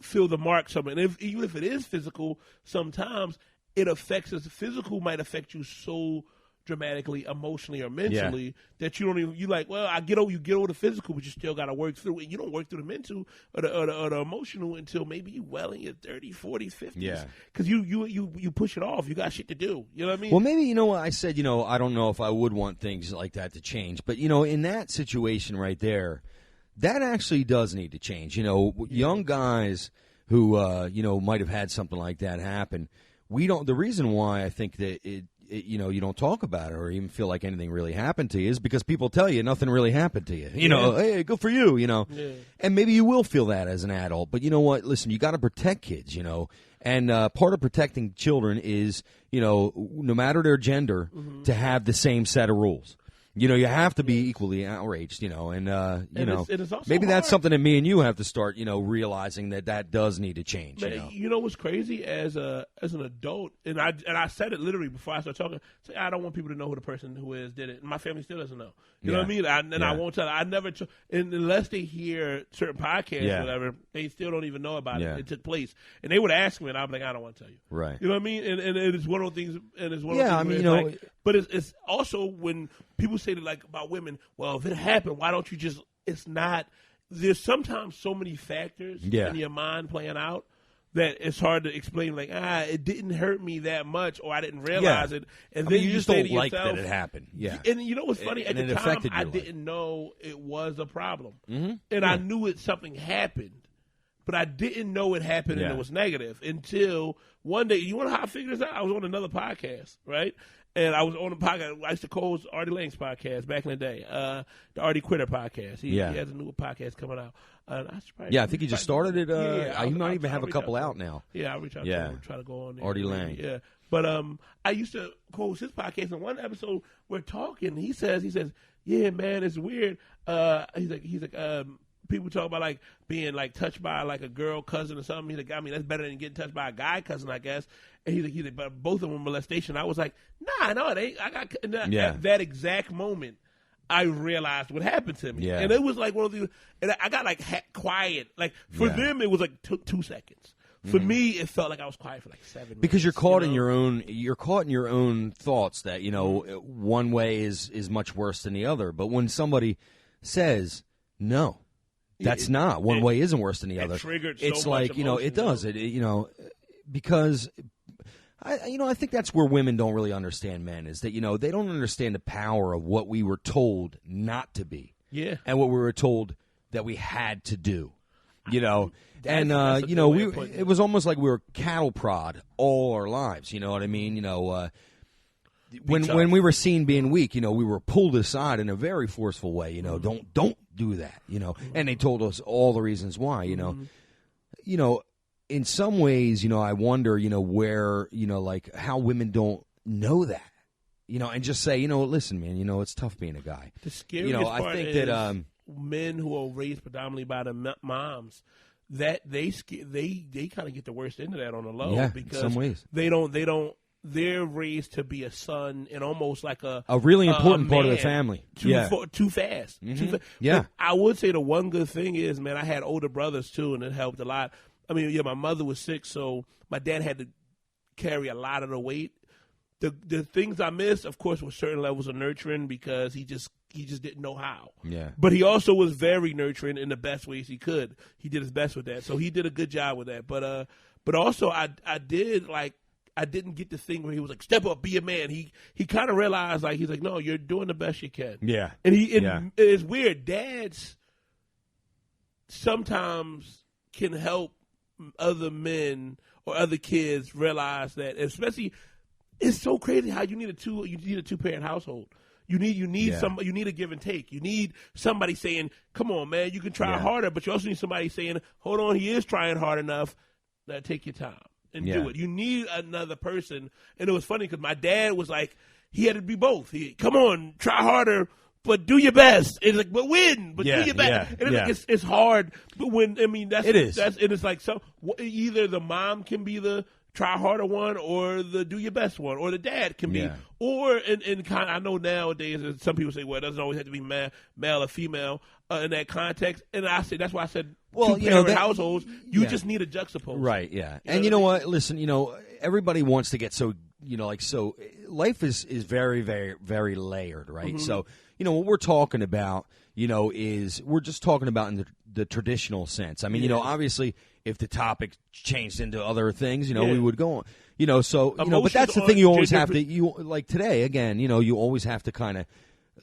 feel the mark. And even if it is physical, sometimes it affects us. Physical might affect you so dramatically, emotionally, or mentally that you don't even. You like, well, you get over the physical, but you still got to work through it. You don't work through the mental or the emotional until maybe you well in your 30s, 40s, 50s. Yeah, because you push it off. You got shit to do. You know what I mean? Well, maybe I said I don't know if I would want things like that to change, but in that situation right there, that actually does need to change. Young guys who might have had something like that happen. The reason why I think that you don't talk about it or even feel like anything really happened to you is because people tell you nothing really happened to you. Hey, good for you, Yeah. And maybe you will feel that as an adult, but you know what? Listen, you got to protect kids, and part of protecting children is, no matter their gender, to have the same set of rules. You have to be equally outraged, and it's also maybe that's hard. something that me and you have to start, realizing that does need to change. Man, you know what's crazy as an adult, and I said it literally before I started talking. I don't want people to know who the person who did it. And my family still doesn't know. You know what I mean? I won't tell. I never, unless they hear certain podcasts or whatever, they still don't even know about it. It took place, and they would ask me, and I'm like, I don't want to tell you. Right? You know what I mean? And it's one of those things. And it's one. Yeah, of those I mean, but it's also when people say that, like, about women. Well, if it happened, why don't you just? It's not. There's sometimes so many factors in your mind playing out that it's hard to explain. Like, it didn't hurt me that much, or I didn't realize it. And then you just say don't to like yourself, that it happened. Yeah. And you know what's funny? At the time, I life. didn't know it was a problem, Mm-hmm. I knew something happened, but I didn't know it happened and it was negative until one day. You want to know how I figured this out? I was on another podcast, right? And I was on a podcast. I used to co-host Artie Lang's podcast back in the day, the Artie Quitter podcast. He has a new podcast coming out. I think he just started it. He might even have a couple out now. Yeah, I'll reach out to him, try to go on there. Artie Lang. Yeah. But I used to co-host his podcast. In one episode, we're talking. He says, yeah, man, it's weird. He's like, people talk about like being like touched by like a girl cousin or something. He's like, I mean, that's better than getting touched by a guy cousin, I guess. And he's like, but both of them molestation. I was like, nah, no, it ain't. At that exact moment, I realized what happened to me. Yeah. And it was like one of these, and I got like quiet. Like for them, it was like 2 seconds. For me, it felt like I was quiet for like 7 minutes. Because you're caught in your own thoughts that, one way is much worse than the other. But when somebody says, no, that's not. One way isn't worse than the other. Triggered it's so like, much it does. Because I think that's where women don't really understand men is that, they don't understand the power of what we were told not to be. Yeah. And what we were told that we had to do. And it was almost like we were cattle prod all our lives. You know what I mean? When we were seen being weak, we were pulled aside in a very forceful way. Don't do that. And they told us all the reasons why. In some ways, I wonder, where, like how women don't know that. And just say, listen, man, it's tough being a guy. The scariest part I think is that men who are raised predominantly by the moms, that they kind of get the worst end of that on the low because in some ways. They're raised to be a son and almost like a really important part of the family. Too fast. Mm-hmm. Too yeah. But I would say the one good thing is, man, I had older brothers too, and it helped a lot. I mean, my mother was sick, so my dad had to carry a lot of the weight. The things I missed, of course, were certain levels of nurturing because he just didn't know how. Yeah. But he also was very nurturing in the best ways he could. He did his best with that, so he did a good job with that. But also I didn't get the thing where he was like, step up, be a man. He kind of realized, like, he's like, no, you're doing the best you can. Yeah. And it's weird. Dads sometimes can help other men or other kids realize that, especially, it's so crazy how you need a two-parent household. You need somebody. You need a give and take. You need somebody saying, "Come on, man, you can try harder," but you also need somebody saying, "Hold on, he is trying hard enough. Now take your time and do it." You need another person. And it was funny because my dad was like, he had to be both. Come on, try harder, but do your best. It's like, but win, but do your best. And it's hard. But it is. And it's like either the mom can be the try harder one, or the do your best one, or the dad can be, or and kind. I know nowadays some people say, well, it doesn't always have to be male or female in that context. And I say that's why I said, well, two-parent households, you just need a juxtapose. Right? Yeah. And you know what? Listen, everybody wants to get so like, so life is very, very, very layered, right? So, what we're talking about, is we're just talking about in the traditional sense. I mean, obviously, if the topic changed into other things, we would go on, so, but that's the thing you always have to, like today, again, you always have to kind of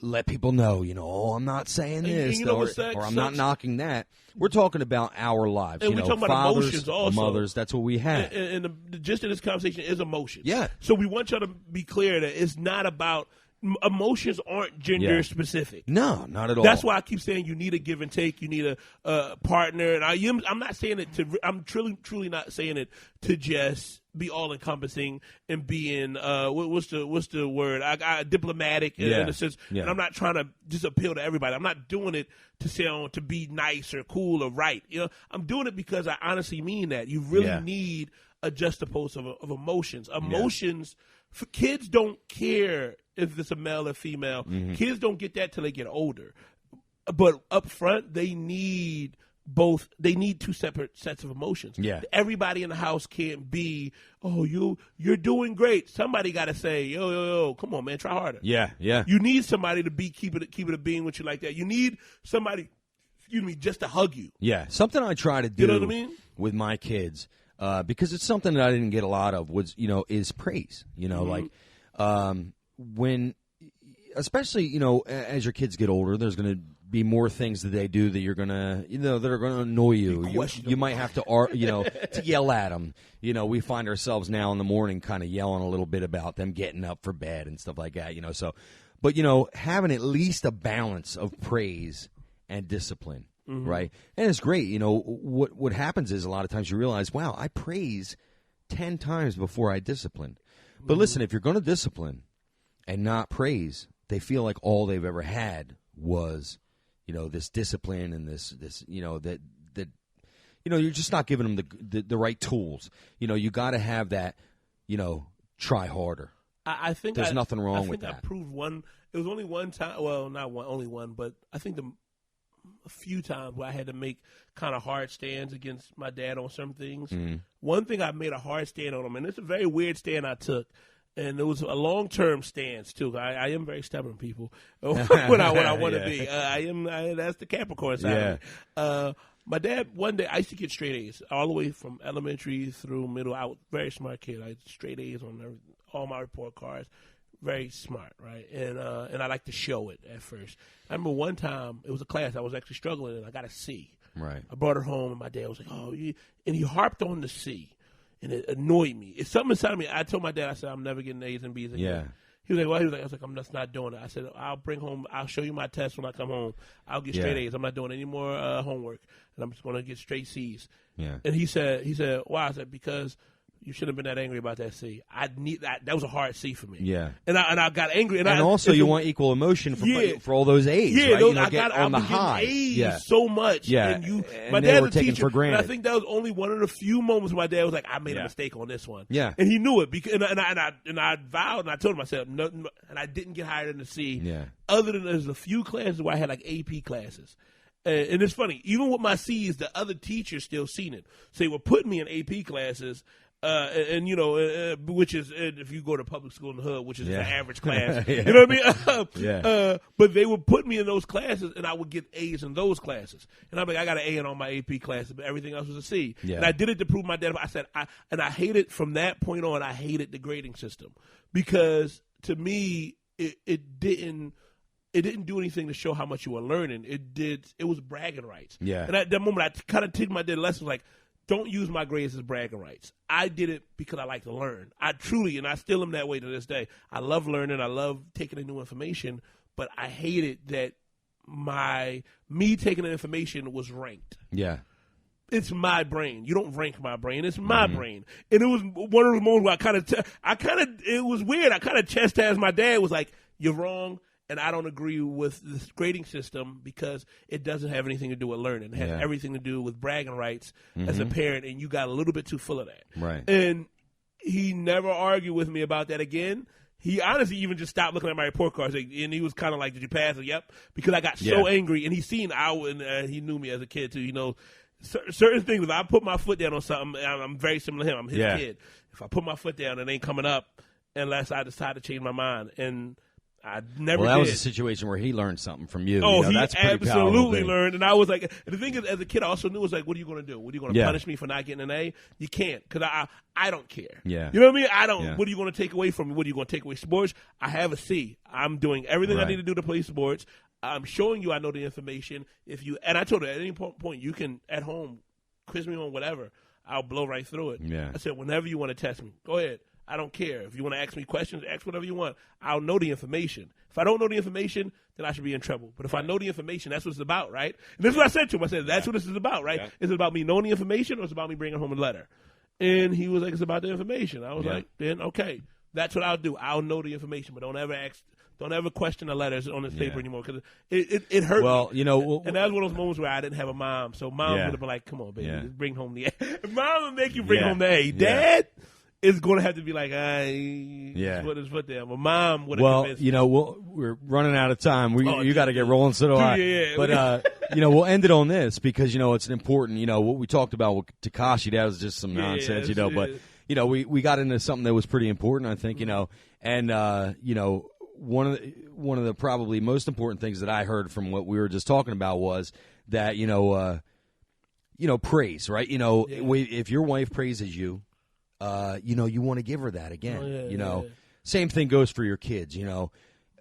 let people know, oh, I'm not saying this, or I'm not knocking that. We're talking about our lives, and we're talking about fathers, emotions also. mothers, that's what we have. And the gist of this conversation is emotions. Yeah. So we want y'all to be clear that it's not about emotions aren't gender specific. No, not at all. That's why I keep saying you need a give and take. You need a partner. And I'm not saying it to. I'm truly not saying it to just be all encompassing and being what's the word? I diplomatic in a sense. Yeah. And I'm not trying to just appeal to everybody. I'm not doing it to sound to be nice or cool or right. I'm doing it because I honestly mean that. You really need a juxtapose of emotions. Emotions. Kids don't care if it's a male or female. Kids don't get that till they get older. But up front, they need both. They need two separate sets of emotions. Yeah. Everybody in the house can't be, oh, you're doing great. Somebody got to say, yo, come on, man, try harder. Yeah. You need somebody to be keep it a being with you like that. You need somebody, just to hug you. Yeah, something I try to do You know what I mean? with my kids. Because it's something that I didn't get a lot of was, is praise, like, when, especially, as your kids get older, there's going to be more things that they do that you're going to, that are going to annoy you. You might have to, to yell at them. We find ourselves now in the morning kind of yelling a little bit about them getting up for bed and stuff like that, so, but, having at least a balance of praise and discipline. Right. And it's great. What happens is a lot of times you realize, wow, I praise 10 times before I discipline. But listen, if you're going to discipline and not praise, they feel like all they've ever had was, this discipline and this that you're just not giving them the right tools. You got to have that, try harder. I think there's nothing wrong with that. I think I proved one. It was only one time. Well, not one, only one, but I think a few times where I had to make kind of hard stands against my dad on some things. One thing I made a hard stand on him, and it's a very weird stand I took, and it was a long-term stance too. I am very stubborn, people. when I want to be, that's the Capricorn side. Yeah. My dad, one day I used to get straight A's all the way from elementary through middle. I was a very smart kid. I had straight A's on all my report cards. Very smart, right? And I like to show it at first. I remember one time, it was a class I was actually struggling in. I got a C. Right. I brought her home, and my dad was like, and he harped on the C, and it annoyed me. It's something inside of me. I told my dad, I said, I'm never getting A's and B's again. Yeah. He was like, well, I was like, I'm just not doing it. I said, I'll show you my test when I come home. I'll get straight A's. I'm not doing any more homework, and I'm just going to get straight C's. Yeah. And he said, why? I said, because you shouldn't have been that angry about that C. That was a hard C for me. Yeah, and I got angry, and also you want equal emotion for all those A's. Yeah, right? I got on the high. A's so much. Yeah, and my dad was a teacher, for granted. And I think that was only one of the few moments my dad was like, "I made a mistake on this one." Yeah, and he knew it because and I vowed and I told him I said nothing, and I didn't get higher than the C. Yeah, other than there's a few classes where I had like AP classes. And it's funny, even with my C's, the other teachers still seen it. So they were putting me in AP classes. Which is if you go to public school in the hood, which is an average class, you know what I mean? But they would put me in those classes, and I would get A's in those classes. And I'm like, I got an A in all my AP classes, but everything else was a C. Yeah. And I did it to prove my dad. I said, I hated from that point on. I hated the grading system because to me, it didn't do anything to show how much you were learning. It was bragging rights. Yeah. And at that moment, I kind of took my dad lessons like, don't use my grades as bragging rights. I did it because I like to learn. I truly, and I still am that way to this day. I love learning. I love taking in new information, but I hated that me taking the information was ranked. Yeah. It's my brain. You don't rank my brain. It's my brain. And it was one of those moments where it was weird. I kind of chastised my dad. Was like, you're wrong. And I don't agree with this grading system because it doesn't have anything to do with learning. It has everything to do with bragging rights as a parent, and you got a little bit too full of that. Right. And he never argued with me about that again. He honestly even just stopped looking at my report cards, and he was kind of like, "Did you pass it?" Yep. Because I got so angry, and he knew me as a kid too. You know, certain things. If I put my foot down on something, I'm very similar to him. I'm his kid. If I put my foot down and it ain't coming up, unless I decide to change my mind. And I never Well, that did. was a situation where he learned something from you. Oh, you know, he that's pretty absolutely powerful. learned. And I was like, and the thing is, as a kid, I also knew, was like, what are you going to do? What are you going to punish me for not getting an A? You can't, because I don't care. Yeah. You know what I mean? I don't. Yeah. What are you going to take away from me? What are you going to take away? Sports, I have a C. I'm doing everything I need to do to play sports. I'm showing you I know the information. And I told her, at any point, you can, at home, quiz me on whatever. I'll blow right through it. Yeah. I said, whenever you want to test me, go ahead. I don't care. If you want to ask me questions, ask whatever you want. I'll know the information. If I don't know the information, then I should be in trouble. But if I know the information, that's what it's about, right? And this is what I said to him. I said, that's what this is about, right? Yeah. Is it about me knowing the information, or is it about me bringing home a letter? And he was like, it's about the information. I was like, then okay. That's what I'll do. I'll know the information, but don't ever question the letters on this paper anymore, because it hurt me. You know, and that was one of those moments where I didn't have a mom. So mom would have been like, come on, baby, just bring home the A. Mom would make you bring home the A. Dad is going to have to be like, put his foot down. My mom would have convinced me. You know, we're running out of time. You got to get rolling, so do I. Yeah. But, you know, we'll end it on this, because, you know, it's an important, you know, what we talked about with Tekashi, that was just some nonsense, you know, but, you know, we got into something that was pretty important, I think, you know, and, you know, one of the probably most important things that I heard from what we were just talking about was that, you know, praise, right? You know, if your wife praises you, you know, you want to give her that again. You know, same thing goes for your kids. You know,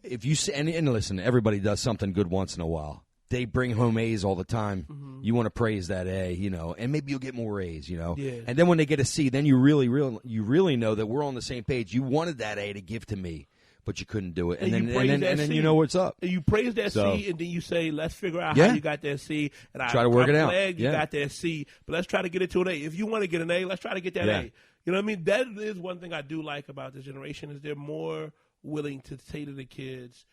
if you say, and listen, everybody does something good once in a while. They bring home A's all the time. Mm-hmm. You want to praise that A, you know, and maybe you'll get more A's, you know. Yeah. And then when they get a C, then you really know that we're on the same page. You wanted that A to give to me, but you couldn't do it, and then you know what's up. And you praise that C, and then you say, "Let's figure out how you got that C." And try to work it out. I'm glad you got that C, but let's try to get it to an A. If you want to get an A, let's try to get that A. You know what I mean? That is one thing I do like about this generation, is they're more willing to say to the kids,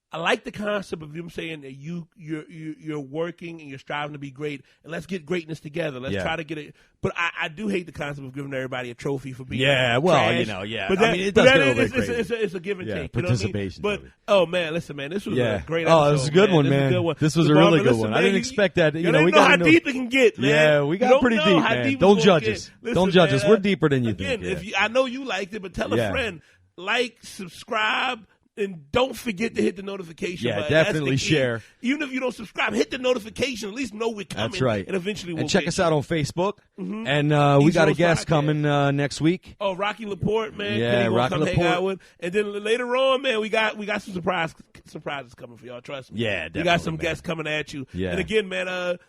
I like the concept of them saying that you're working and you're striving to be great, and let's get greatness together. Let's try to get it. But I do hate the concept of giving everybody a trophy for being trash. You know, But that, I mean, it does get a little bit crazy. It's a give and take. Participation. You know what I mean? But oh man, listen, man, this was a great episode. Oh, this was a good one, man. This was a really good one. I didn't expect that. You know, we got how deep it can get, man. Yeah, we got pretty deep, man. Don't judge us. Don't judge us. We're deeper than you think. Again, I know you liked it, but tell a friend, like, subscribe. And don't forget to hit the notification button. Definitely share. Even if you don't subscribe, hit the notification. At least know we're coming. That's right. And eventually we'll check us out on Facebook. Mm-hmm. And we got a guest coming next week. Oh, Rocky Laporte, man. Yeah, Rocky Laporte. Hang out with. And then later on, man, we got some surprises coming for y'all. Trust me. Yeah, definitely. We got some guests coming at you. Yeah. And again, man, at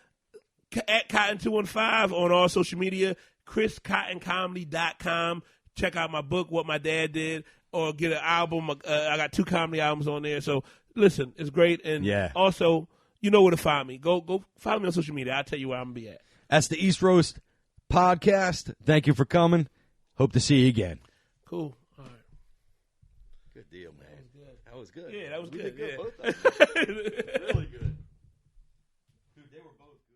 Cotton215 on all social media, ChrisCottonComedy.com. Check out my book, What My Dad Did. Or get an album. I got 2 comedy albums on there. So listen, it's great. And also, you know where to find me. Go find me on social media. I'll tell you where I'm going to be at. That's the East Roast Podcast. Thank you for coming. Hope to see you again. Cool. All right. Good deal, man. That was good. Yeah, that was good. Both of them. Really good.